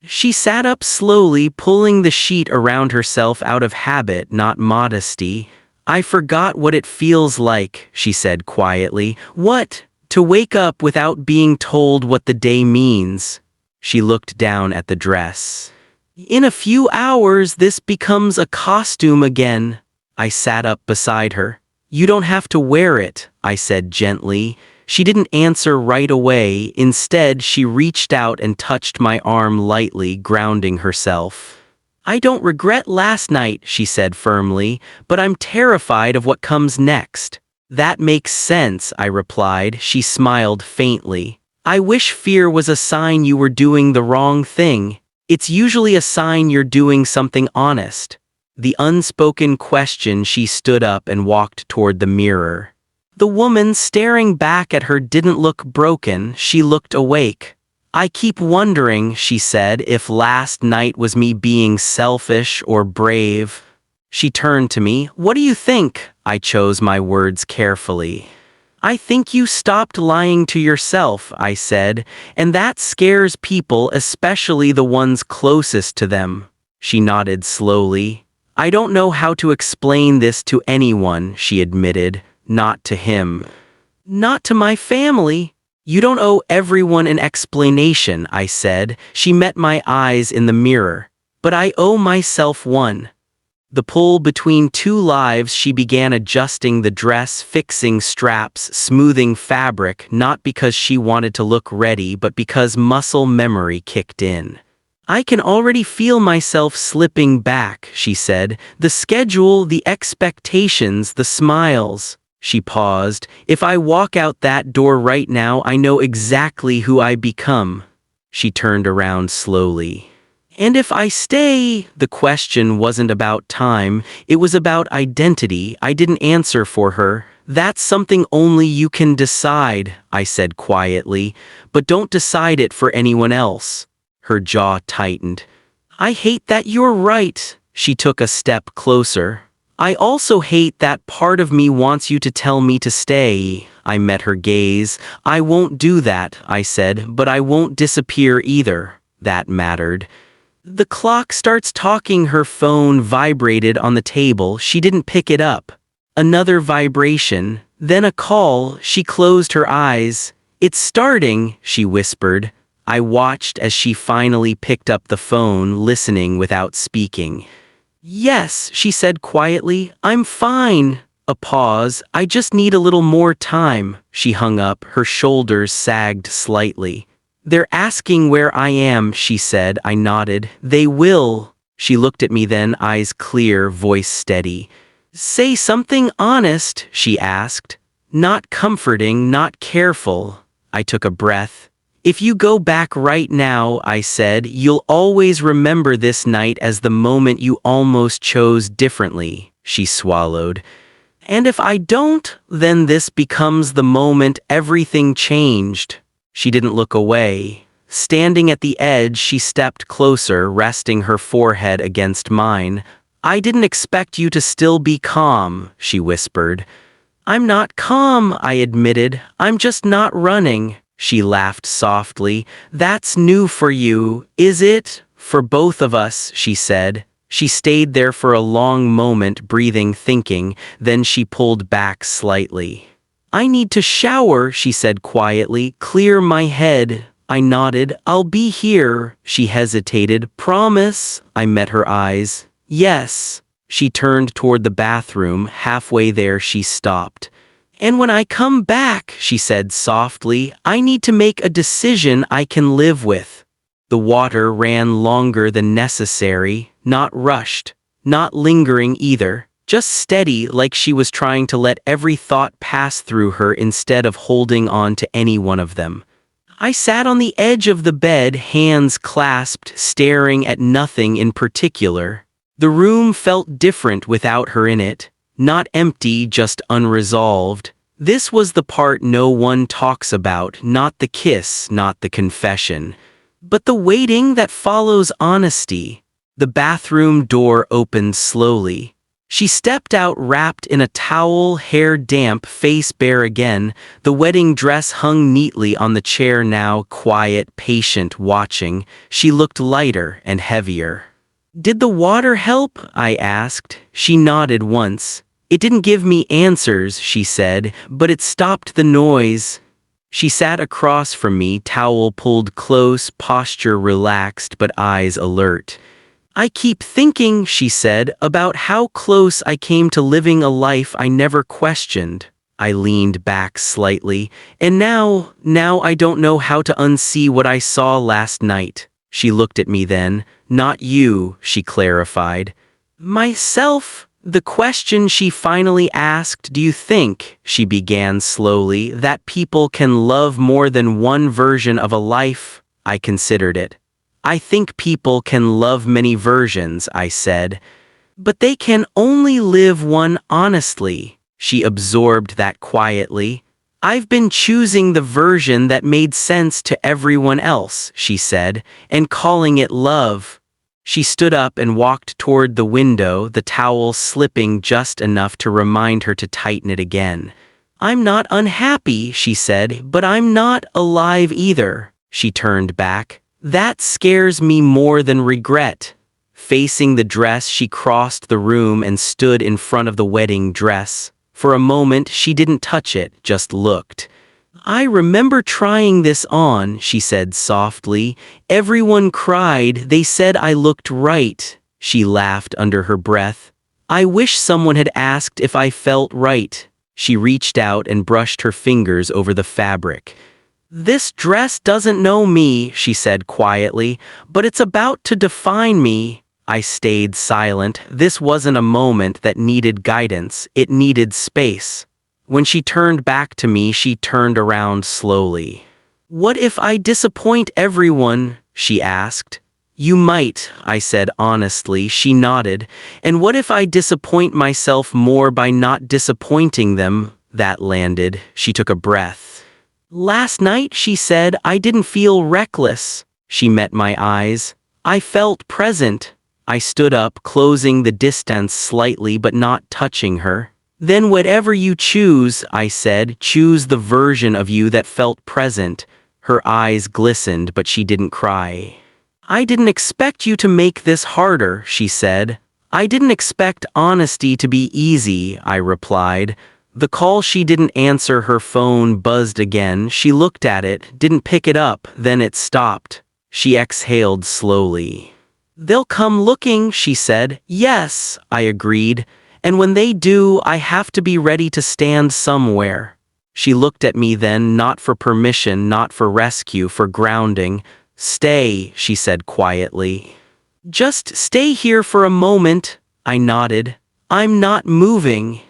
She sat up slowly, pulling the sheet around herself out of habit, not modesty. "I forgot what it feels like," she said quietly. "What? To wake up without being told what the day means." She looked down at the dress. "In a few hours this becomes a costume again." I sat up beside her. "You don't have to wear it," I said gently. She didn't answer right away. Instead, she reached out and touched my arm lightly, grounding herself. "I don't regret last night," she said firmly, "but I'm terrified of what comes next." "That makes sense," I replied. She smiled faintly. "I wish fear was a sign you were doing the wrong thing. It's usually a sign you're doing something honest." The unspoken question. She stood up and walked toward the mirror. The woman staring back at her didn't look broken, she looked awake. "I keep wondering," she said, "if last night was me being selfish or brave." She turned to me. "What do you think?" I chose my words carefully. "I think you stopped lying to yourself," I said, "and that scares people, especially the ones closest to them." She nodded slowly. "I don't know how to explain this to anyone," she admitted. "Not to him. Not to my family." "You don't owe everyone an explanation," I said. She met my eyes in the mirror. "But I owe myself one." The pull between two lives. She began adjusting the dress, fixing straps, smoothing fabric, not because she wanted to look ready, but because muscle memory kicked in. "I can already feel myself slipping back," she said. "The schedule, the expectations, the smiles." She paused. "If I walk out that door right now, I know exactly who I become." She turned around slowly. "And if I stay?" The question wasn't about time, it was about identity. I didn't answer for her. "That's something only you can decide," I said quietly, "but don't decide it for anyone else." Her jaw tightened. "I hate that you're right." She took a step closer. "I also hate that part of me wants you to tell me to stay." I met her gaze. "I won't do that," I said, "but I won't disappear either." That mattered. The clock starts talking. Her phone vibrated on the table. She didn't pick it up. Another vibration, then a call. She closed her eyes. "It's starting," she whispered. I watched as she finally picked up the phone, listening without speaking. "Yes," she said quietly, "I'm fine." A pause. "I just need a little more time." She hung up. Her shoulders sagged slightly. "They're asking where I am," she said. I nodded. "They will." She looked at me then, eyes clear, voice steady. "Say something honest," she asked. "Not comforting, not careful." I took a breath. "If you go back right now," I said, "you'll always remember this night as the moment you almost chose differently." She swallowed. "And if I don't, then this becomes the moment everything changed." She didn't look away. Standing at the edge, she stepped closer, resting her forehead against mine. "I didn't expect you to still be calm," she whispered. "I'm not calm," I admitted. "I'm just not running." She laughed softly. "That's new for you, is it?" "For both of us," she said. She stayed there for a long moment, breathing, thinking, then she pulled back slightly. "I need to shower," she said quietly. "Clear my head." I nodded. "I'll be here." She hesitated. "Promise?" I met her eyes. "Yes." She turned toward the bathroom. Halfway there she stopped. "And when I come back," she said softly, "I need to make a decision I can live with." The water ran longer than necessary, not rushed, not lingering either, just steady, like she was trying to let every thought pass through her instead of holding on to any one of them. I sat on the edge of the bed, hands clasped, staring at nothing in particular. The room felt different without her in it, not empty, just unresolved. This was the part no one talks about, not the kiss, not the confession, but the waiting that follows honesty. The bathroom door opened slowly. She stepped out wrapped in a towel, hair damp, face bare again. The wedding dress hung neatly on the chair now, quiet, patient, watching. She looked lighter and heavier. "Did the water help?" I asked. She nodded once. "It didn't give me answers," she said, "but it stopped the noise." She sat across from me, towel pulled close, posture relaxed but eyes alert. "I keep thinking," she said, "about how close I came to living a life I never questioned." I leaned back slightly. "And now I don't know how to unsee what I saw last night." She looked at me then. "Not you," she clarified. "Myself?" The question she finally asked. "Do you think," she began slowly, "that people can love more than one version of a life?" I considered it. "I think people can love many versions," I said. "But they can only live one honestly." She absorbed that quietly. "I've been choosing the version that made sense to everyone else," she said, "and calling it love." She stood up and walked toward the window, the towel slipping just enough to remind her to tighten it again. "I'm not unhappy," she said, "but I'm not alive either." She turned back. "That scares me more than regret." Facing the dress, she crossed the room and stood in front of the wedding dress. For a moment, she didn't touch it, just looked. "I remember trying this on," she said softly. "Everyone cried, they said I looked right." She laughed under her breath. "I wish someone had asked if I felt right." She reached out and brushed her fingers over the fabric. "This dress doesn't know me," she said quietly, "but it's about to define me." I stayed silent. This wasn't a moment that needed guidance, it needed space. When she turned back to me, she turned around slowly. "What if I disappoint everyone?" she asked. "You might," I said honestly. She nodded. "And what if I disappoint myself more by not disappointing them?" That landed. She took a breath. "Last night," she said, "I didn't feel reckless." She met my eyes. "I felt present." I stood up, closing the distance slightly but not touching her. "Then whatever you choose," I said, "choose the version of you that felt present." Her eyes glistened, but she didn't cry. "I didn't expect you to make this harder," she said. "I didn't expect honesty to be easy," I replied. The call she didn't answer. Her phone buzzed again. She looked at it, didn't pick it up, then it stopped. She exhaled slowly. "They'll come looking," she said. "Yes," I agreed. "And when they do, I have to be ready to stand somewhere." She looked at me then, not for permission, not for rescue, for grounding. "Stay," she said quietly. "Just stay here for a moment." I nodded. "I'm not moving."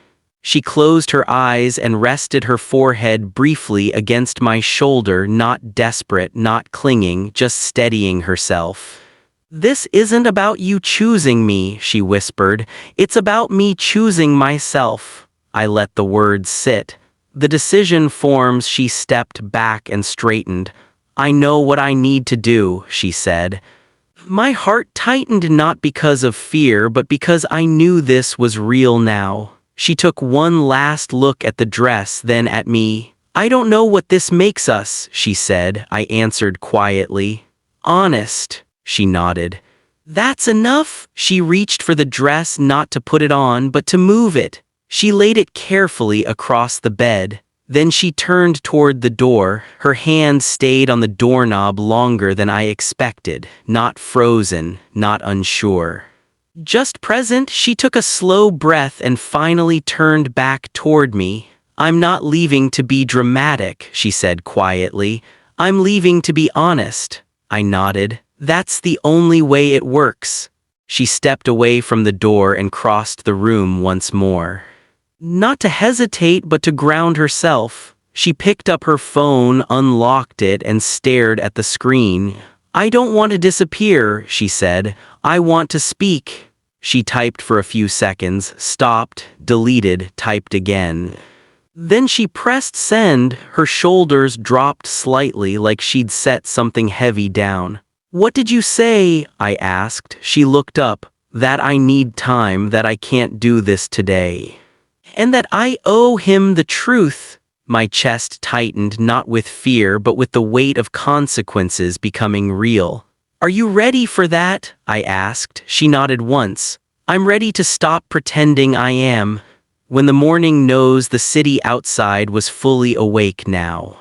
She closed her eyes and rested her forehead briefly against my shoulder, not desperate, not clinging, just steadying herself. "This isn't about you choosing me," she whispered. "It's about me choosing myself." I let the words sit. "The decision forms." She stepped back and straightened. "I know what I need to do," she said. My heart tightened, not because of fear, but because I knew this was real now. She took one last look at the dress, then at me. "I don't know what this makes us," she said. I answered quietly. "Honest." She nodded. "That's enough." She reached for the dress, not to put it on, but to move it. She laid it carefully across the bed. Then she turned toward the door. Her hand stayed on the doorknob longer than I expected, not frozen, not unsure. Just present. She took a slow breath and finally turned back toward me. "I'm not leaving to be dramatic," she said quietly. "I'm leaving to be honest." I nodded. "That's the only way it works." She stepped away from the door and crossed the room once more. Not to hesitate, but to ground herself. She picked up her phone, unlocked it, and stared at the screen. "I don't want to disappear," she said. "I want to speak." She typed for a few seconds, stopped, deleted, typed again. Then she pressed send. Her shoulders dropped slightly, like she'd set something heavy down. "What did you say?" I asked. She looked up. "That I need time, that I can't do this today. And that I owe him the truth." My chest tightened, not with fear, but with the weight of consequences becoming real. "Are you ready for that?" I asked. She nodded once. "I'm ready to stop pretending I am." When the morning knows, the city outside was fully awake now.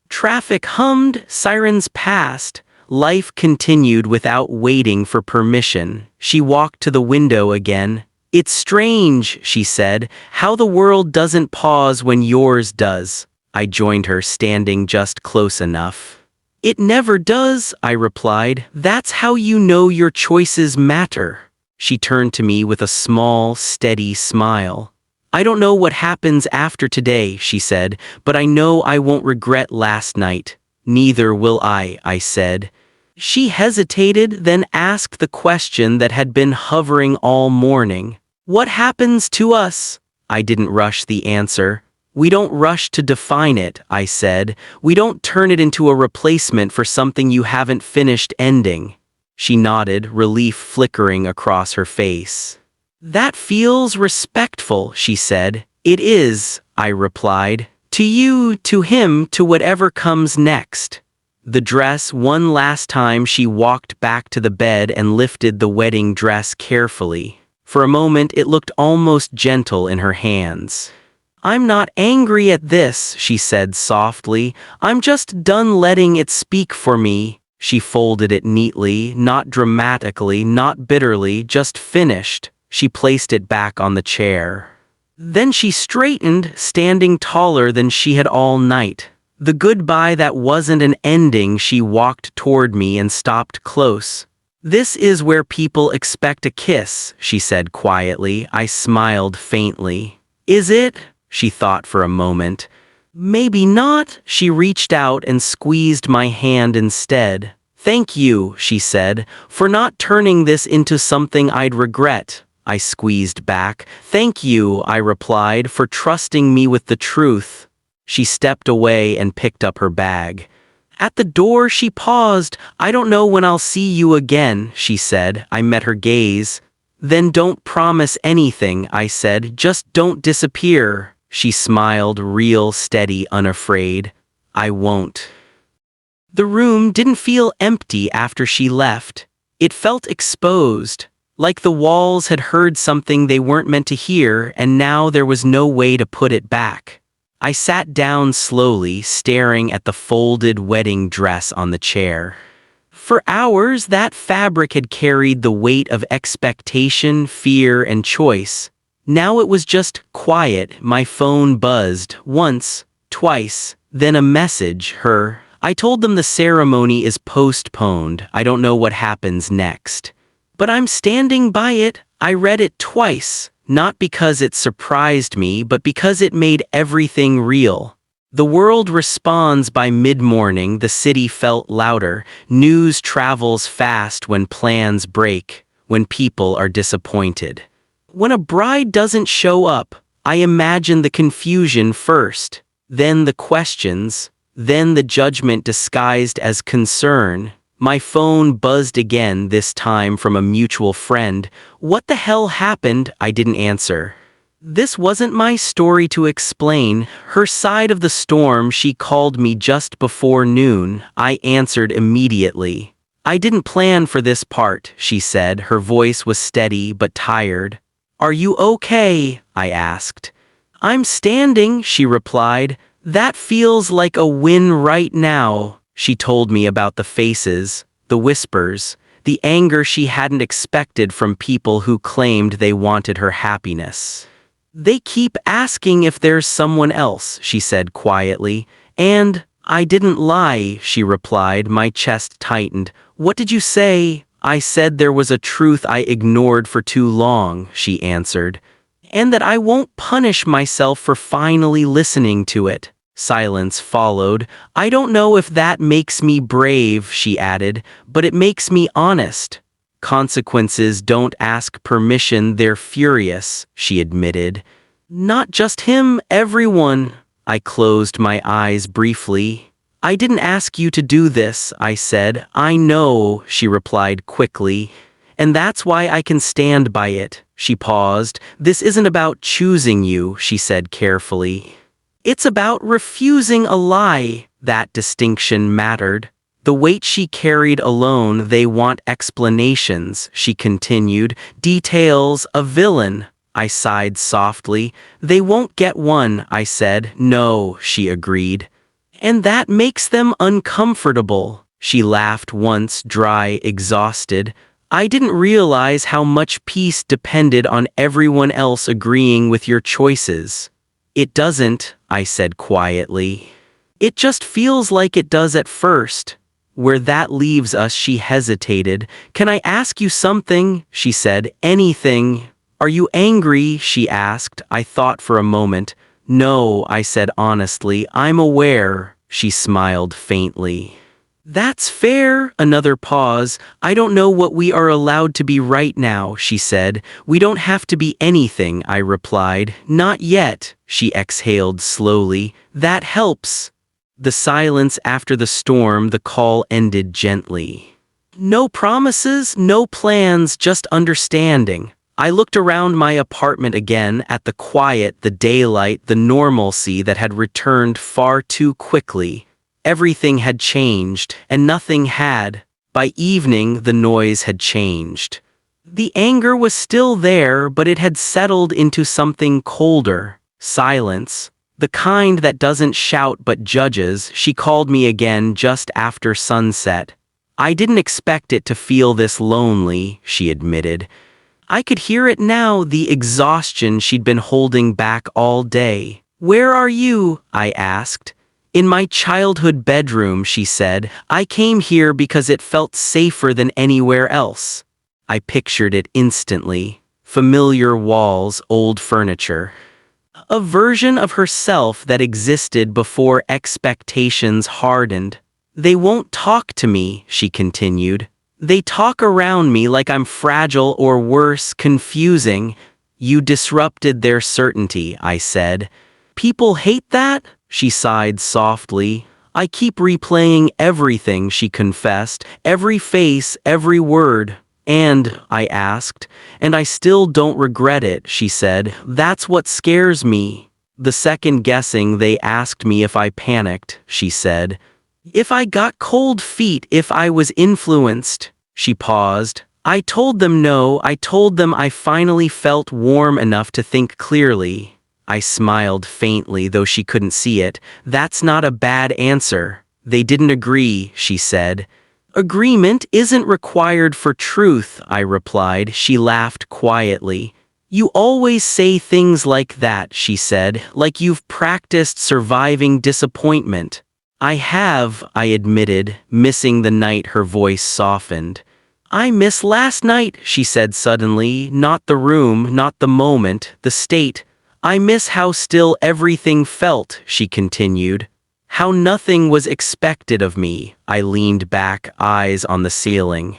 Traffic hummed, sirens passed. Life continued without waiting for permission. She walked to the window again. "It's strange," she said, "how the world doesn't pause when yours does." I joined her, standing just close enough. "It never does," I replied. "That's how you know your choices matter." She turned to me with a small, steady smile. "I don't know what happens after today," she said, "but I know I won't regret last night." "Neither will I said. She hesitated, then asked the question that had been hovering all morning. "What happens to us?" I didn't rush the answer. "We don't rush to define it," I said. "We don't turn it into a replacement for something you haven't finished ending." She nodded, relief flickering across her face. "That feels respectful," she said. "It is," I replied. "To you, to him, to whatever comes next." The dress, one last time, she walked back to the bed and lifted the wedding dress carefully. For a moment it looked almost gentle in her hands. "I'm not angry at this," she said softly. "I'm just done letting it speak for me." She folded it neatly, not dramatically, not bitterly, just finished. She placed it back on the chair. Then she straightened, standing taller than she had all night. The goodbye that wasn't an ending. She walked toward me and stopped close. "This is where people expect a kiss," she said quietly. I smiled faintly. "Is it?" She thought for a moment. "Maybe not." She reached out and squeezed my hand instead. "Thank you," she said, "for not turning this into something I'd regret." I squeezed back. "Thank you," I replied, "for trusting me with the truth." She stepped away and picked up her bag. At the door she paused. "I don't know when I'll see you again," she said. I met her gaze. "Then don't promise anything," I said. "Just don't disappear." She smiled, real, steady, unafraid. "I won't." The room didn't feel empty after she left. It felt exposed, like the walls had heard something they weren't meant to hear, and now there was no way to put it back. I sat down slowly, staring at the folded wedding dress on the chair. For hours, that fabric had carried the weight of expectation, fear, and choice. Now it was just quiet. My phone buzzed, once, twice, then a message, her. I told them the ceremony is postponed. I don't know what happens next. But I'm standing by it. I read it twice. Not because it surprised me, but because it made everything real. The world responds by mid-morning. The city felt louder. News travels fast when plans break, when people are disappointed. When a bride doesn't show up, I imagine the confusion first, then the questions, then the judgment disguised as concern. My phone buzzed again, this time from a mutual friend. "What the hell happened?" I didn't answer. This wasn't my story to explain. Her side of the storm. She called me just before noon. I answered immediately. "I didn't plan for this part," she said. Her voice was steady but tired. "Are you okay?" I asked. "I'm standing," she replied. "That feels like a win right now." She told me about the faces, the whispers, the anger she hadn't expected from people who claimed they wanted her happiness. "They keep asking if there's someone else," she said quietly. "And I didn't lie," she replied. My chest tightened. "What did you say?" I said there was a truth I ignored for too long, she answered. And that I won't punish myself for finally listening to it. Silence followed. I don't know if that makes me brave, she added, but it makes me honest. Consequences don't ask permission, they're furious, she admitted. Not just him, everyone. I closed my eyes briefly. I didn't ask you to do this, I said. I know, she replied quickly. And that's why I can stand by it. She paused. This isn't about choosing you, she said carefully. It's about refusing a lie. That distinction mattered. The weight she carried alone, they want explanations, she continued. Details, a villain. I sighed softly. They won't get one, I said. No, she agreed. And that makes them uncomfortable. She laughed once, dry, exhausted. I didn't realize how much peace depended on everyone else agreeing with your choices. It doesn't, I said quietly. It just feels like it does at first. Where that leaves us, she hesitated. Can I ask you something? She said. Anything. Are you angry? She asked. I thought for a moment. No, I said honestly. I'm aware. She smiled faintly. That's fair. Another pause. I don't know what we are allowed to be right now, she said. We don't have to be anything, I replied. Not yet, she exhaled slowly. That helps. The silence after the storm, the call ended gently. No promises, no plans, just understanding. I looked around my apartment again at the quiet, the daylight, the normalcy that had returned far too quickly. Everything had changed, and nothing had. By evening, the noise had changed. The anger was still there, but it had settled into something colder. Silence. The kind that doesn't shout but judges. She called me again just after sunset. I didn't expect it to feel this lonely, she admitted. I could hear it now, the exhaustion she'd been holding back all day. Where are you? I asked. In my childhood bedroom, she said. I came here because it felt safer than anywhere else. I pictured it instantly. Familiar walls, old furniture. A version of herself that existed before expectations hardened. They won't talk to me, she continued. They talk around me like I'm fragile or worse, confusing. You disrupted their certainty, I said. People hate that? She sighed softly. I keep replaying everything, she confessed. Every face, every word. And, I asked, and I still don't regret it, she said. That's what scares me. The second guessing, they asked me if I panicked, she said. If I got cold feet, if I was influenced. She paused. I told them no. I told them I finally felt warm enough to think clearly. I smiled faintly, though she couldn't see it. That's not a bad answer. They didn't agree, she said. Agreement isn't required for truth, I replied. She laughed quietly. You always say things like that, she said, like you've practiced surviving disappointment. I have, I admitted, missing the night. Her voice softened. I miss last night, she said suddenly, not the room, not the moment, the state. I miss how still everything felt, she continued. How nothing was expected of me. I leaned back, eyes on the ceiling.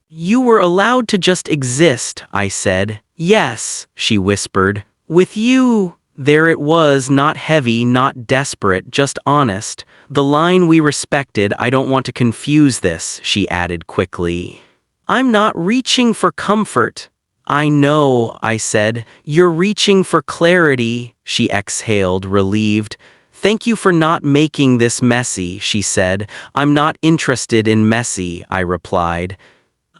You were allowed to just exist, I said. Yes, she whispered. With you. There it was, not heavy, not desperate, just honest. The line we respected. I don't want to confuse this, she added quickly. I'm not reaching for comfort. I know, I said. You're reaching for clarity, she exhaled, relieved. Thank you for not making this messy, she said. I'm not interested in messy, I replied.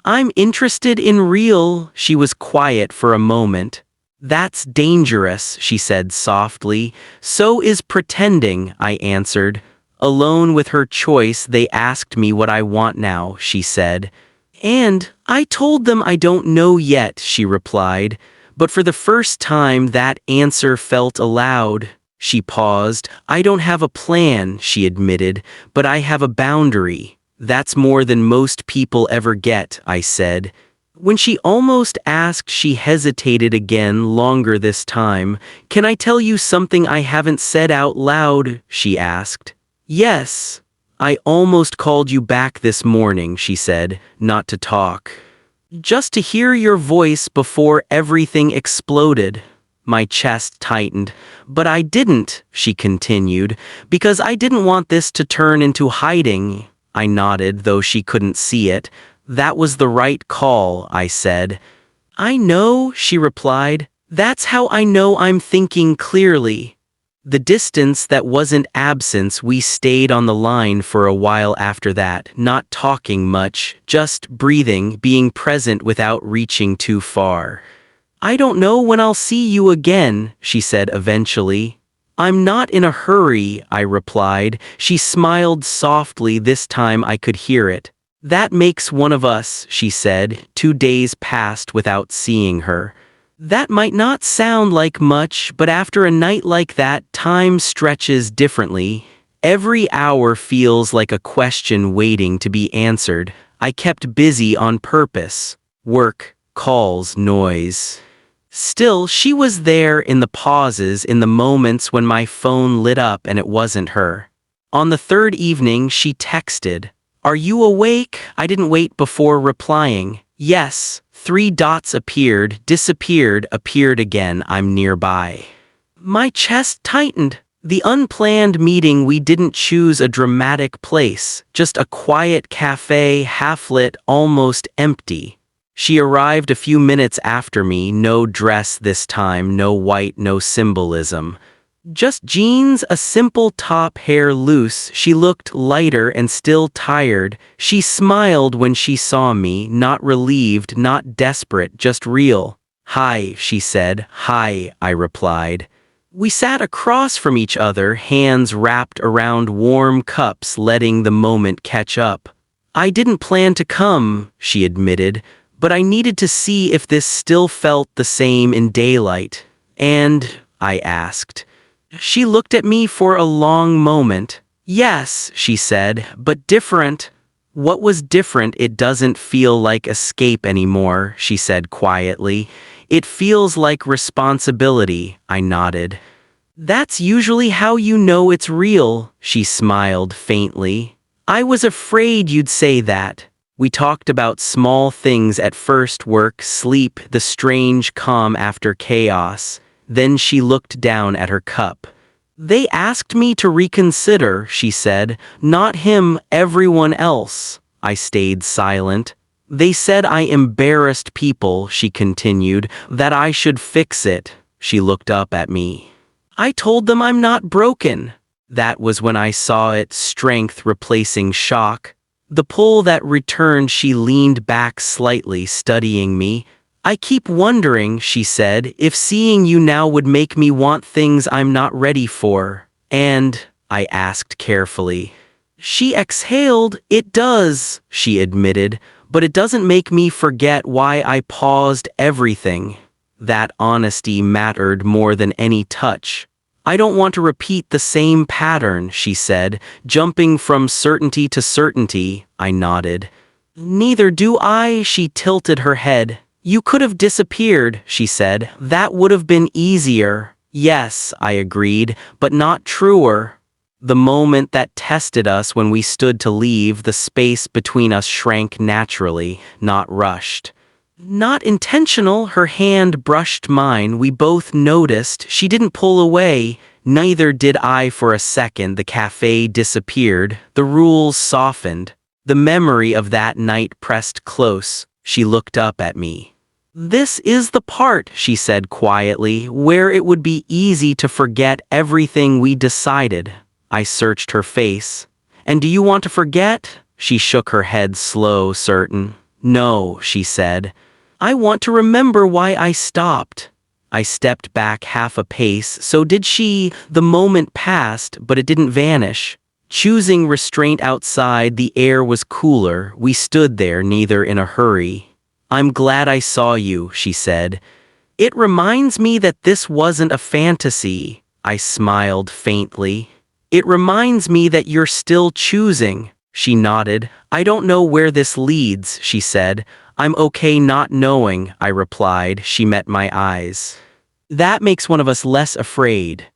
I'm interested in real. She was quiet for a moment. That's dangerous, she said softly. So is pretending, I answered. Alone with her choice, they asked me what I want now, she said. And I told them I don't know yet, she replied. But for the first time, that answer felt allowed. She paused. I don't have a plan, she admitted, but I have a boundary. That's more than most people ever get, I said. When she almost asked, she hesitated again, longer this time. Can I tell you something I haven't said out loud? She asked. Yes. I almost called you back this morning, she said, not to talk. Just to hear your voice before everything exploded. My chest tightened. But I didn't, she continued, because I didn't want this to turn into hiding. I nodded, though she couldn't see it. That was the right call, I said. I know, she replied. That's how I know I'm thinking clearly. The distance that wasn't absence. We stayed on the line for a while after that, not talking much, just breathing, being present without reaching too far. I don't know when I'll see you again, she said eventually. I'm not in a hurry, I replied. She smiled softly. This time I could hear it. That makes one of us, she said. 2 days passed without seeing her. That might not sound like much, but after a night like that, time stretches differently. Every hour feels like a question waiting to be answered. I kept busy on purpose. Work, calls, noise. Still, she was there in the pauses, in the moments when my phone lit up and it wasn't her. On the third evening, she texted, "Are you awake?" I didn't wait before replying. Yes. 3 dots appeared, disappeared, appeared again. I'm nearby. My chest tightened. The unplanned meeting, we didn't choose a dramatic place, just a quiet cafe, half-lit, almost empty. She arrived a few minutes after me, no dress this time, no white, no symbolism. Just jeans, a simple top, hair loose. She looked lighter and still tired. She smiled when she saw me, not relieved, not desperate, just real. Hi, she said. Hi, I replied. We sat across from each other, hands wrapped around warm cups, letting the moment catch up. I didn't plan to come, she admitted, but I needed to see if this still felt the same in daylight. And, I asked. She looked at me for a long moment. Yes, she said, but different. What was different? It doesn't feel like escape anymore, she said quietly. It feels like responsibility, I nodded. That's usually how you know it's real, she smiled faintly. I was afraid you'd say that. We talked about small things at first: work, sleep, the strange calm after chaos. Then she looked down at her cup. They asked me to reconsider, she said. Not him, everyone else. I stayed silent. They said I embarrassed people, she continued, that I should fix it. She looked up at me. I told them I'm not broken. That was when I saw it, strength replacing shock. The pull that returned. She leaned back slightly, studying me. I keep wondering, she said, if seeing you now would make me want things I'm not ready for. And, I asked carefully. She exhaled. It does, she admitted, but it doesn't make me forget why I paused everything. That honesty mattered more than any touch. I don't want to repeat the same pattern, she said, jumping from certainty to certainty. I nodded. Neither do I. She tilted her head. You could have disappeared, she said. That would have been easier. Yes, I agreed, but not truer. The moment that tested us, when we stood to leave, the space between us shrank naturally, not rushed. Not intentional. Her hand brushed mine. We both noticed. She didn't pull away. Neither did I for a second. The cafe disappeared. The rules softened. The memory of that night pressed close. She looked up at me. This is the part, she said quietly, where it would be easy to forget everything we decided. I searched her face. And do you want to forget? She shook her head, slow, certain. No, she said. I want to remember why I stopped. I stepped back half a pace. So did she. The moment passed, but it didn't vanish. Choosing restraint outside, the air was cooler. We stood there, neither in a hurry. I'm glad I saw you, she said. It reminds me that this wasn't a fantasy. I smiled faintly. It reminds me that you're still choosing. She nodded. I don't know where this leads, she said. I'm okay not knowing, I replied. She met my eyes. That makes one of us less afraid.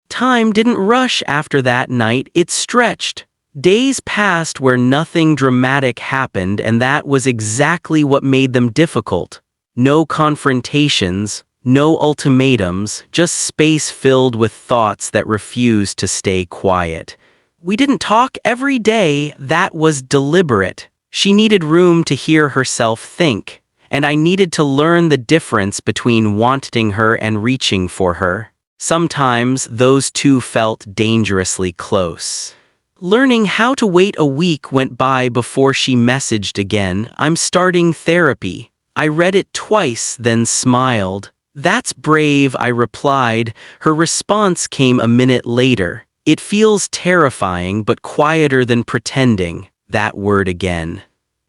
Time didn't rush after that night, it stretched. Days passed where nothing dramatic happened, and that was exactly what made them difficult. No confrontations, no ultimatums, just space filled with thoughts that refused to stay quiet. We didn't talk every day, that was deliberate. She needed room to hear herself think, and I needed to learn the difference between wanting her and reaching for her. Sometimes those two felt dangerously close. Learning how to wait a week went by before she messaged again. I'm starting therapy. I read it twice, then smiled. That's brave, I replied. Her response came a minute later. It feels terrifying, but quieter than pretending. That word again.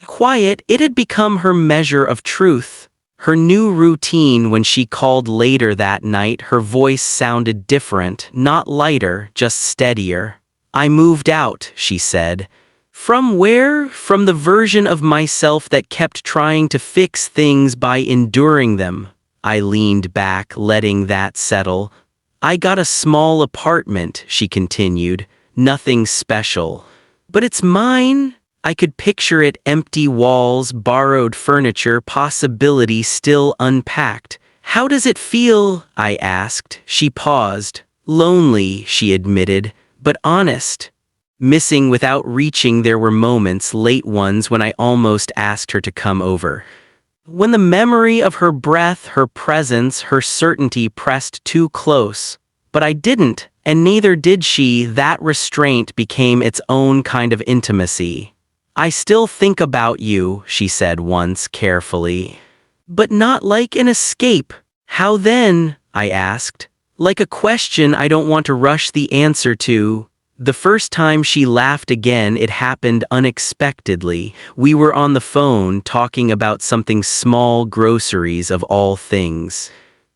Quiet, it had become her measure of truth. Her new routine when she called later that night, her voice sounded different, not lighter, just steadier. I moved out, she said. From where? From the version of myself that kept trying to fix things by enduring them. I leaned back, letting that settle. I got a small apartment, she continued. Nothing special. But it's mine. I could picture it, empty walls, borrowed furniture, possibility still unpacked. How does it feel? I asked. She paused. Lonely, she admitted, but honest. Missing without reaching, there were moments, late ones, when I almost asked her to come over. When the memory of her breath, her presence, her certainty pressed too close. But I didn't, and neither did she. That restraint became its own kind of intimacy. I still think about you, she said once carefully. But not like an escape. How then? I asked. Like a question I don't want to rush the answer to. The first time she laughed again, it happened unexpectedly. We were on the phone talking about something small, groceries of all things.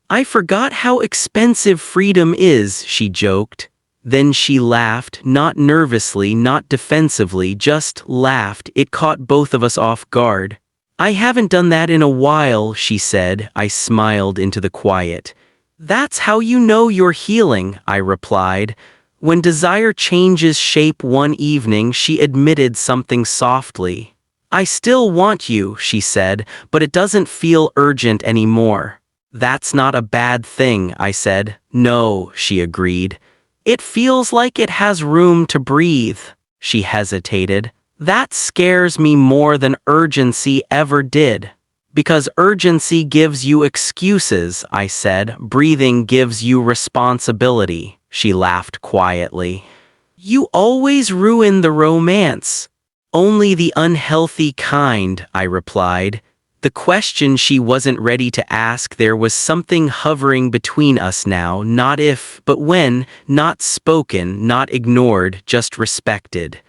I forgot how expensive freedom is, she joked. Then she laughed, not nervously, not defensively, just laughed. It caught both of us off guard. I haven't done that in a while, she said. I smiled into the quiet. That's how you know you're healing, I replied. When desire changes shape one evening, she admitted something softly. I still want you, she said, but it doesn't feel urgent anymore. That's not a bad thing, I said. No, she agreed. It feels like it has room to breathe. She hesitated. That scares me more than urgency ever did. Because urgency gives you excuses, I said. Breathing gives you responsibility. She laughed quietly. You always ruin the romance. Only the unhealthy kind, I replied. The question she wasn't ready to ask. There was something hovering between us now, not if, but when, not spoken, not ignored, just respected.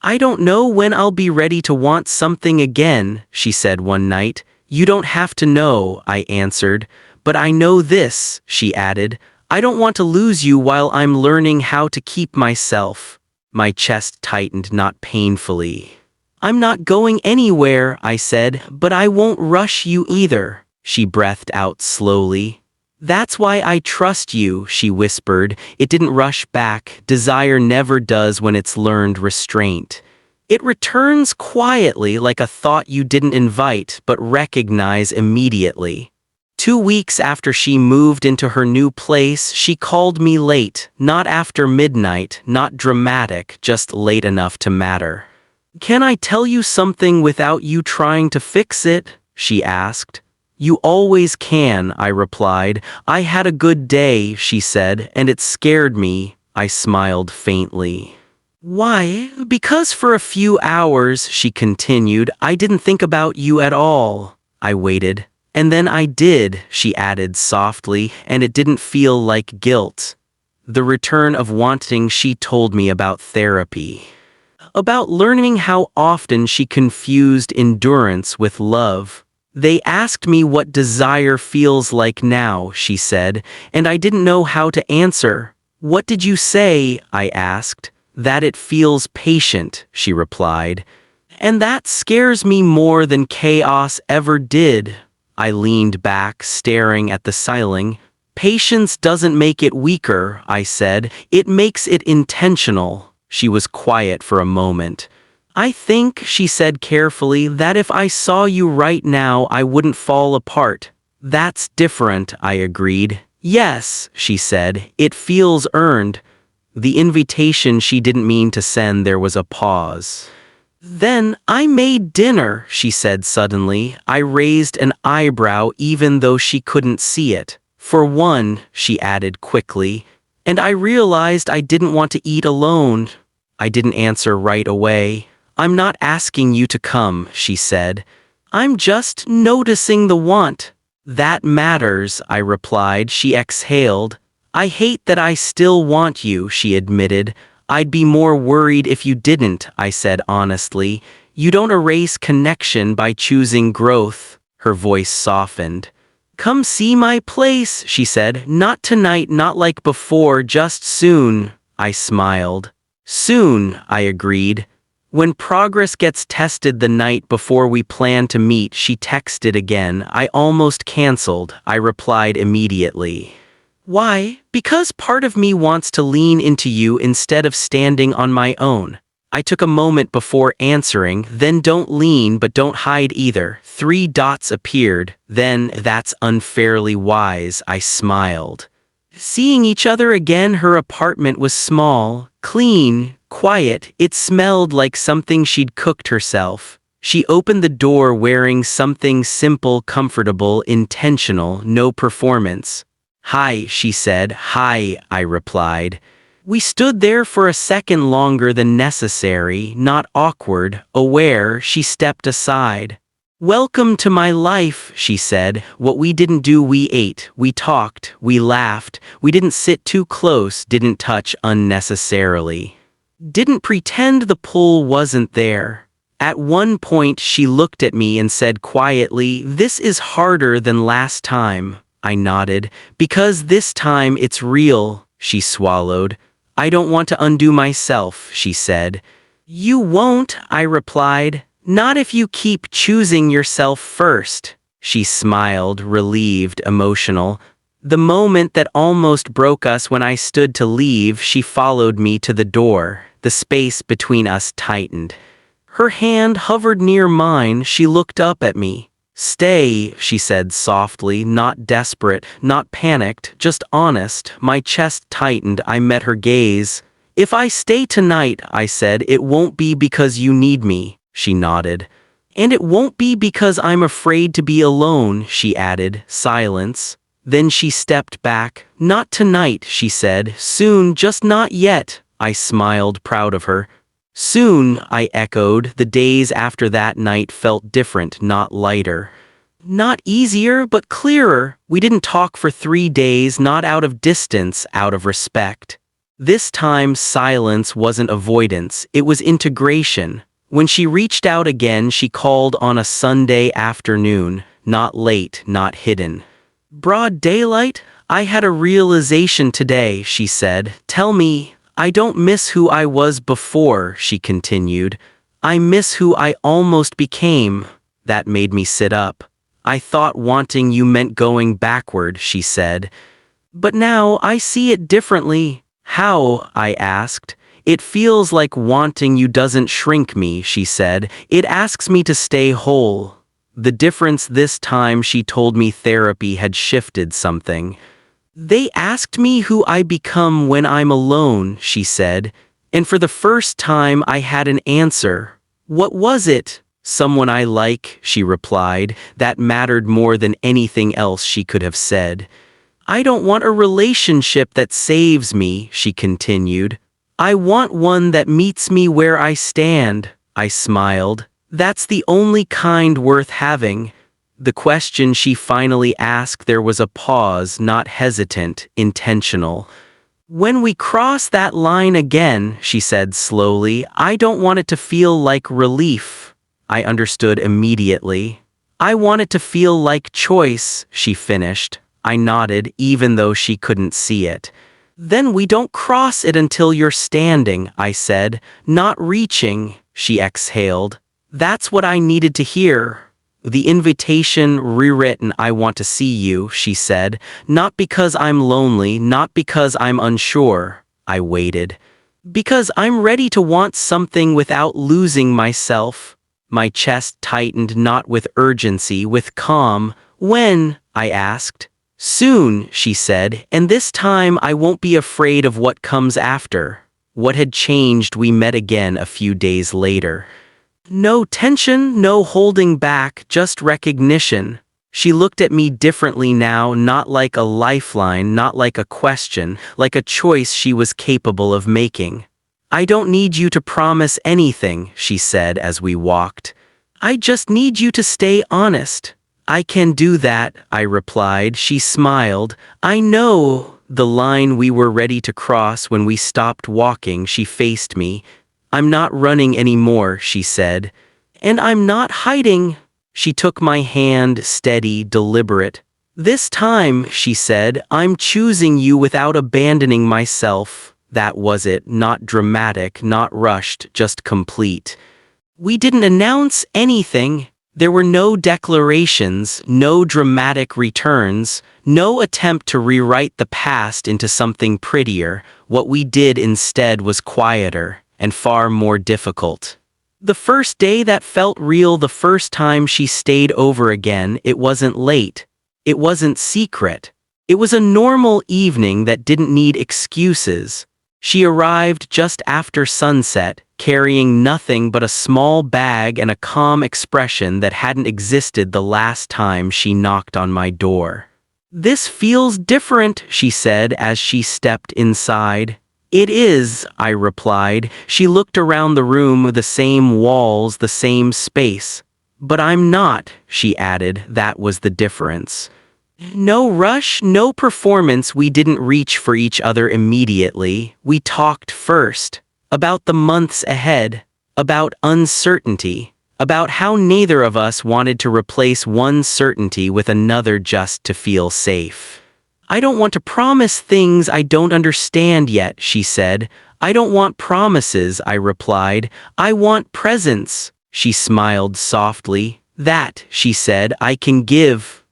I don't know when I'll be ready to want something again, she said one night. You don't have to know, I answered. But I know this, she added. I don't want to lose you while I'm learning how to keep myself. My chest tightened, not painfully. I'm not going anywhere, I said, but I won't rush you either. She breathed out slowly. That's why I trust you, she whispered. It didn't rush back. Desire never does when it's learned restraint. It returns quietly, like a thought you didn't invite but recognize immediately. 2 weeks after she moved into her new place, she called me late, not after midnight, not dramatic, just late enough to matter. Can I tell you something without you trying to fix it? She asked. You always can, I replied. I had a good day, she said, and it scared me. I smiled faintly. Why? Because for a few hours, she continued, I didn't think about you at all. I waited. And then I did, she added softly, and it didn't feel like guilt. The return of wanting. She told me about therapy. About learning how often she confused endurance with love. They asked me what desire feels like now, she said, and I didn't know how to answer. What did you say? I asked. That it feels patient, she replied. And that scares me more than chaos ever did. I leaned back, staring at the ceiling. Patience doesn't make it weaker, I said. It makes it intentional. She was quiet for a moment. I think, she said carefully, that if I saw you right now, I wouldn't fall apart. That's different, I agreed. Yes, she said, it feels earned. The invitation she didn't mean to send, there was a pause. Then, I made dinner, she said suddenly. I raised an eyebrow even though she couldn't see it. For one, she added quickly, and I realized I didn't want to eat alone. I didn't answer right away. I'm not asking you to come, she said. I'm just noticing the want. That matters, I replied. She exhaled. I hate that I still want you, she admitted. I'd be more worried if you didn't, I said honestly. You don't erase connection by choosing growth. Her voice softened. Come see my place, she said. Not tonight, not like before, just soon. I smiled. Soon, I agreed. When progress gets tested the night before we plan to meet, she texted again. I almost canceled. I replied immediately. Why? Because part of me wants to lean into you instead of standing on my own. I took a moment before answering. Then don't lean but don't hide either. 3 dots appeared. Then that's unfairly wise, I smiled. Seeing each other again, her apartment was small, clean, quiet. It smelled like something she'd cooked herself. She opened the door wearing something simple, comfortable, intentional, no performance. Hi, she said. Hi, I replied. We stood there for a second longer than necessary, not awkward, aware. She stepped aside. Welcome to my life, she said. What we didn't do, we ate, we talked, we laughed, we didn't sit too close, didn't touch unnecessarily. Didn't pretend the pull wasn't there. At one point she looked at me and said quietly, "This is harder than last time." I nodded. "Because this time it's real," she swallowed. "I don't want to undo myself," she said. "You won't," I replied. "Not if you keep choosing yourself first." She smiled, relieved, emotional. The moment that almost broke us, when I stood to leave, she followed me to the door. The space between us tightened. Her hand hovered near mine. She looked up at me. "Stay," she said softly, not desperate, not panicked, just honest. My chest tightened. I met her gaze. "If I stay tonight," I said, "it won't be because you need me." She nodded. "And it won't be because I'm afraid to be alone," she added. Silence. Then she stepped back. "Not tonight," she said. "Soon, just not yet." I smiled, proud of her. "Soon," I echoed. The days after that night felt different, not lighter. Not easier, but clearer. We didn't talk for 3 days, not out of distance, out of respect. This time, silence wasn't avoidance, it was integration. When she reached out again, she called on a Sunday afternoon, not late, not hidden. "Broad daylight? I had a realization today," she said. "Tell me, I don't miss who I was before," she continued. "I miss who I almost became." That made me sit up. "I thought wanting you meant going backward," she said. "But now I see it differently." "How?" I asked. "It feels like wanting you doesn't shrink me," she said. "It asks me to stay whole." The difference this time, she told me, therapy had shifted something. "They asked me who I become when I'm alone," she said. "And for the first time I had an answer." "What was it?" "Someone I like," she replied. That mattered more than anything else she could have said. "I don't want a relationship that saves me," she continued. "I want one that meets me where I stand." I smiled. "That's the only kind worth having." The question she finally asked, there was a pause, not hesitant, intentional. "When we cross that line again," she said slowly, "I don't want it to feel like relief." I understood immediately. "I want it to feel like choice," she finished. I nodded, even though she couldn't see it. Then we don't cross it until you're standing, I said. Not reaching, she exhaled. That's what I needed to hear. The invitation rewritten. I want to see you, she said. Not because I'm lonely, not because I'm unsure. I waited. Because I'm ready to want something without losing myself. My chest tightened, not with urgency, with calm. When? I asked. Soon, she said, and this time I won't be afraid of what comes after. What had changed? We met again a few days later. No tension, no holding back, just recognition. She looked at me differently now, not like a lifeline, not like a question, like a choice she was capable of making. I don't need you to promise anything, she said as we walked. I just need you to stay honest. I can do that, I replied. She smiled. I know. The line we were ready to cross when we stopped walking. She faced me. I'm not running anymore, she said. And I'm not hiding. She took my hand, steady, deliberate. This time, she said, I'm choosing you without abandoning myself. That was it, not dramatic, not rushed, just complete. We didn't announce anything. There were no declarations, no dramatic returns, no attempt to rewrite the past into something prettier. What we did instead was quieter and far more difficult. The first day that felt real, the first time she stayed over again, it wasn't late. It wasn't secret. It was a normal evening that didn't need excuses. She arrived just after sunset, carrying nothing but a small bag and a calm expression that hadn't existed the last time she knocked on my door. This feels different, she said as she stepped inside. It is, I replied. She looked around the room, the same walls, the same space. But I'm not, she added. That was the difference. No rush, no performance. We didn't reach for each other immediately. We talked first. About the months ahead. About uncertainty. About how neither of us wanted to replace one certainty with another just to feel safe. I don't want to promise things I don't understand yet, she said. I don't want promises, I replied. I want presence. She smiled softly. That, she said, I can give.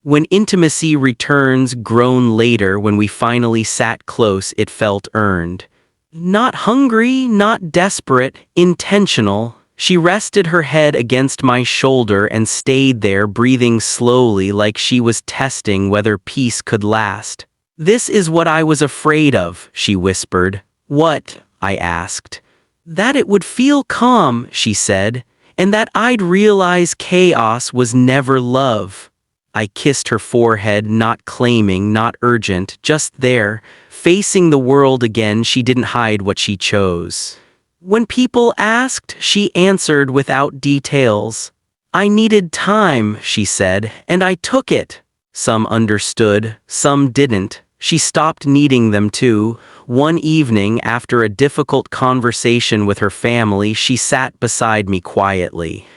When intimacy returns, grown later, when we finally sat close, it felt earned. Not hungry, not desperate, intentional. She rested her head against my shoulder and stayed there, breathing slowly like she was testing whether peace could last. This is what I was afraid of, she whispered. What? I asked. That it would feel calm, she said, and that I'd realize chaos was never love. I kissed her forehead, not claiming, not urgent, just there, facing the world again. She didn't hide what she chose. When people asked, she answered without details. I needed time, she said, and I took it. Some understood, some didn't. She stopped needing them too. One evening, after a difficult conversation with her family, she sat beside me quietly.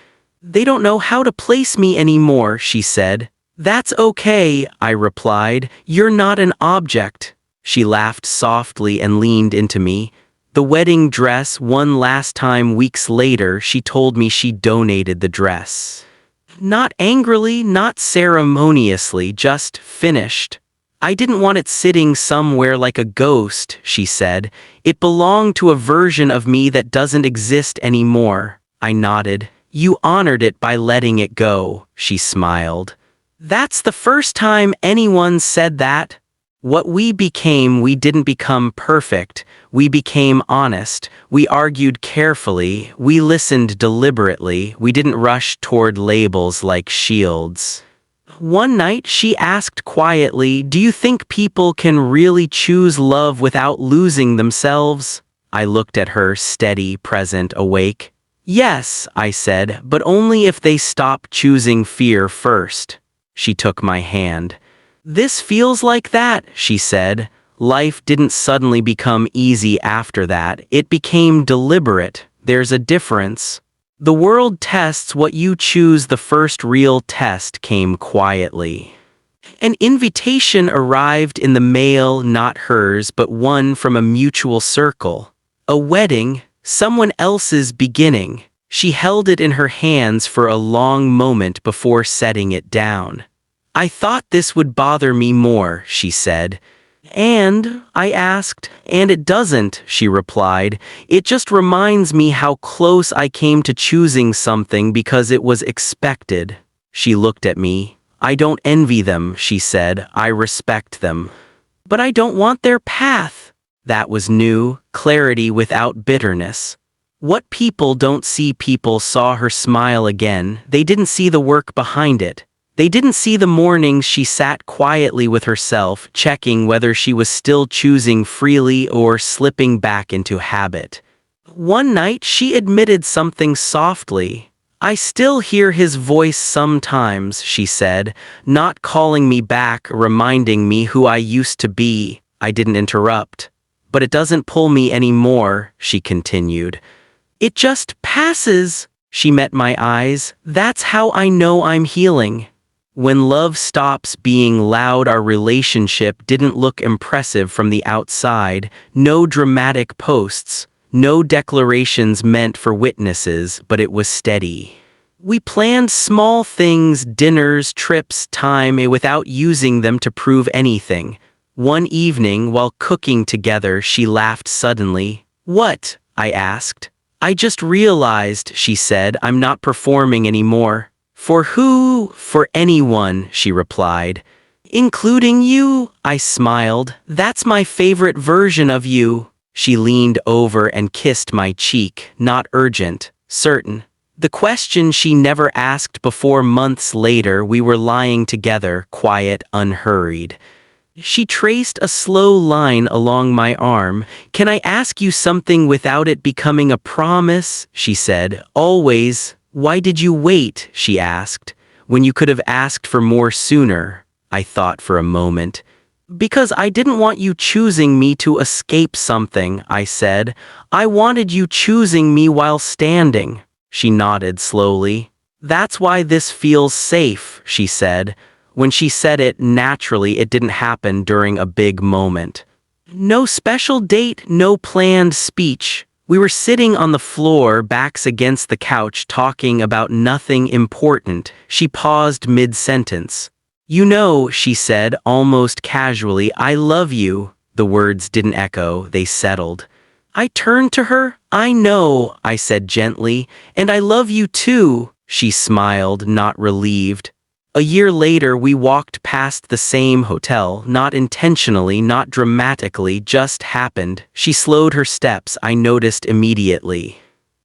They don't know how to place me anymore, she said. That's okay, I replied. You're not an object. She laughed softly and leaned into me. The wedding dress, one last time weeks later, she told me she donated the dress. Not angrily, not ceremoniously, just finished. I didn't want it sitting somewhere like a ghost, she said. It belonged to a version of me that doesn't exist anymore. I nodded. You honored it by letting it go, she smiled. That's the first time anyone said that. What we became, we didn't become perfect. We became honest. We argued carefully. We listened deliberately. We didn't rush toward labels like shields. One night, she asked quietly, do you think people can really choose love without losing themselves? I looked at her, steady, present, awake. Yes, I said, but only if they stop choosing fear first. She took my hand. This feels like that, she said. Life didn't suddenly become easy after that. It became deliberate. There's a difference. The world tests what you choose. The first real test came quietly. An invitation arrived in the mail, not hers, but one from a mutual circle. A wedding, someone else's beginning. She held it in her hands for a long moment before setting it down. "I thought this would bother me more," she said. "And?" I asked. "And it doesn't," she replied. "It just reminds me how close I came to choosing something because it was expected." She looked at me. "I don't envy them," she said. "I respect them. But I don't want their path." That was new, clarity without bitterness. What people don't see. People saw her smile again. They didn't see the work behind it. They didn't see the mornings she sat quietly with herself, checking whether she was still choosing freely or slipping back into habit. One night she admitted something softly. "I still hear his voice sometimes," she said, "not calling me back, reminding me who I used to be." I didn't interrupt. "But it doesn't pull me anymore," she continued. "It just passes." She met my eyes. "That's how I know I'm healing." When love stops being loud, our relationship didn't look impressive from the outside. No dramatic posts, no declarations meant for witnesses, but it was steady. We planned small things, dinners, trips, time, without using them to prove anything. One evening, while cooking together, she laughed suddenly. "What?" I asked. "I just realized," she said, "I'm not performing anymore." "For who?" "For anyone," she replied. "Including you?" I smiled. "That's my favorite version of you." She leaned over and kissed my cheek, not urgent, certain. The question she never asked before. Months later, we were lying together, quiet, unhurried. She traced a slow line along my arm. "Can I ask you something without it becoming a promise?" she said. "Always." "Why did you wait?" she asked, "when you could have asked for more sooner?" I thought for a moment. "Because I didn't want you choosing me to escape something," I said. "I wanted you choosing me while standing." She nodded slowly. "That's why this feels safe," she said. When she said it, naturally, it didn't happen during a big moment. No special date, no planned speech. We were sitting on the floor, backs against the couch, talking about nothing important. She paused mid-sentence. "You know," she said, almost casually, "I love you." The words didn't echo, they settled. I turned to her. "I know," I said gently, "and I love you too." She smiled, not relieved. A year later, we walked past the same hotel, not intentionally, not dramatically, just happened. She slowed her steps. I noticed immediately.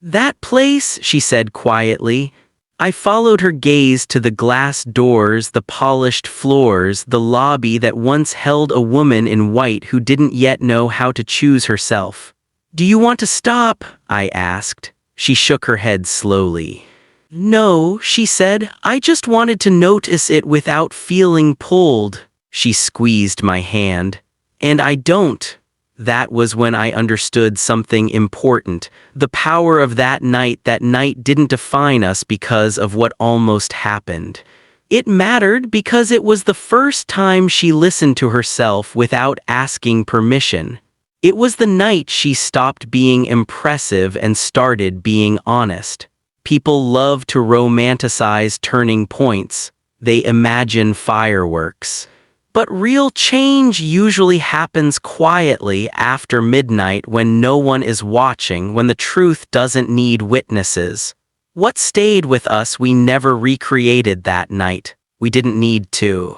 "That place," she said quietly. I followed her gaze to the glass doors, the polished floors, the lobby that once held a woman in white who didn't yet know how to choose herself. "Do you want to stop?" I asked. She shook her head slowly. "No," she said, "I just wanted to notice it without feeling pulled." She squeezed my hand. "And I don't." That was when I understood something important. The power of that night didn't define us because of what almost happened. It mattered because it was the first time she listened to herself without asking permission. It was the night she stopped being impressive and started being honest. People love to romanticize turning points. They imagine fireworks. But real change usually happens quietly after midnight, when no one is watching, when the truth doesn't need witnesses. What stayed with us we never recreated that night. We didn't need to.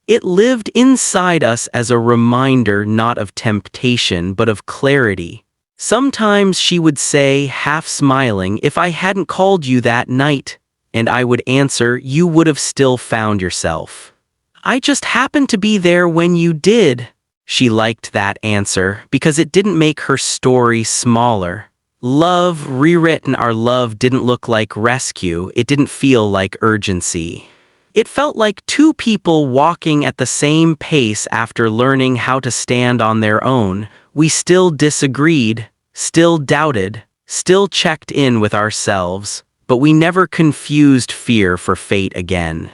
It lived inside us as a reminder, not of temptation but of clarity. Sometimes she would say, half smiling, "If I hadn't called you that night," and I would answer, "You would have still found yourself. I just happened to be there when you did." She liked that answer because it didn't make her story smaller. Love rewritten. Our love didn't look like rescue. It didn't feel like urgency. It felt like two people walking at the same pace after learning how to stand on their own. We still disagreed, still doubted, still checked in with ourselves, but we never confused fear for fate again.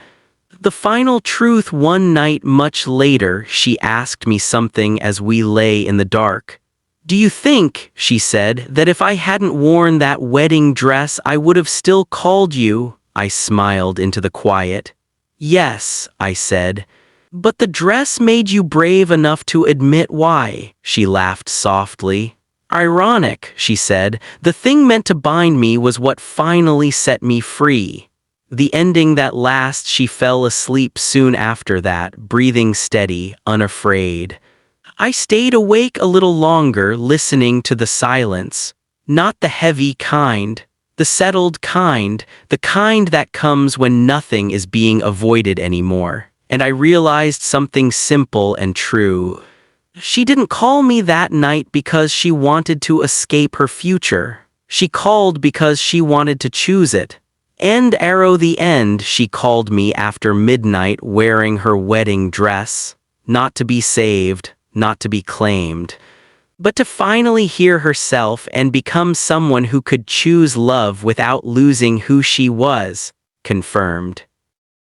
The final truth. One night much later, she asked me something as we lay in the dark. "Do you think," she said, "that if I hadn't worn that wedding dress I would have still called you?" I smiled into the quiet. "Yes," I said. "But the dress made you brave enough to admit why," she laughed softly. "Ironic," she said, "the thing meant to bind me was what finally set me free." The ending that lasts. She fell asleep soon after that, breathing steady, unafraid. I stayed awake a little longer, listening to the silence. Not the heavy kind, the settled kind, the kind that comes when nothing is being avoided anymore. And I realized something simple and true. She didn't call me that night because she wanted to escape her future. She called because she wanted to choose it. End arrow the end. She called me after midnight wearing her wedding dress. Not to be saved, not to be claimed, but to finally hear herself and become someone who could choose love without losing who she was. Confirmed.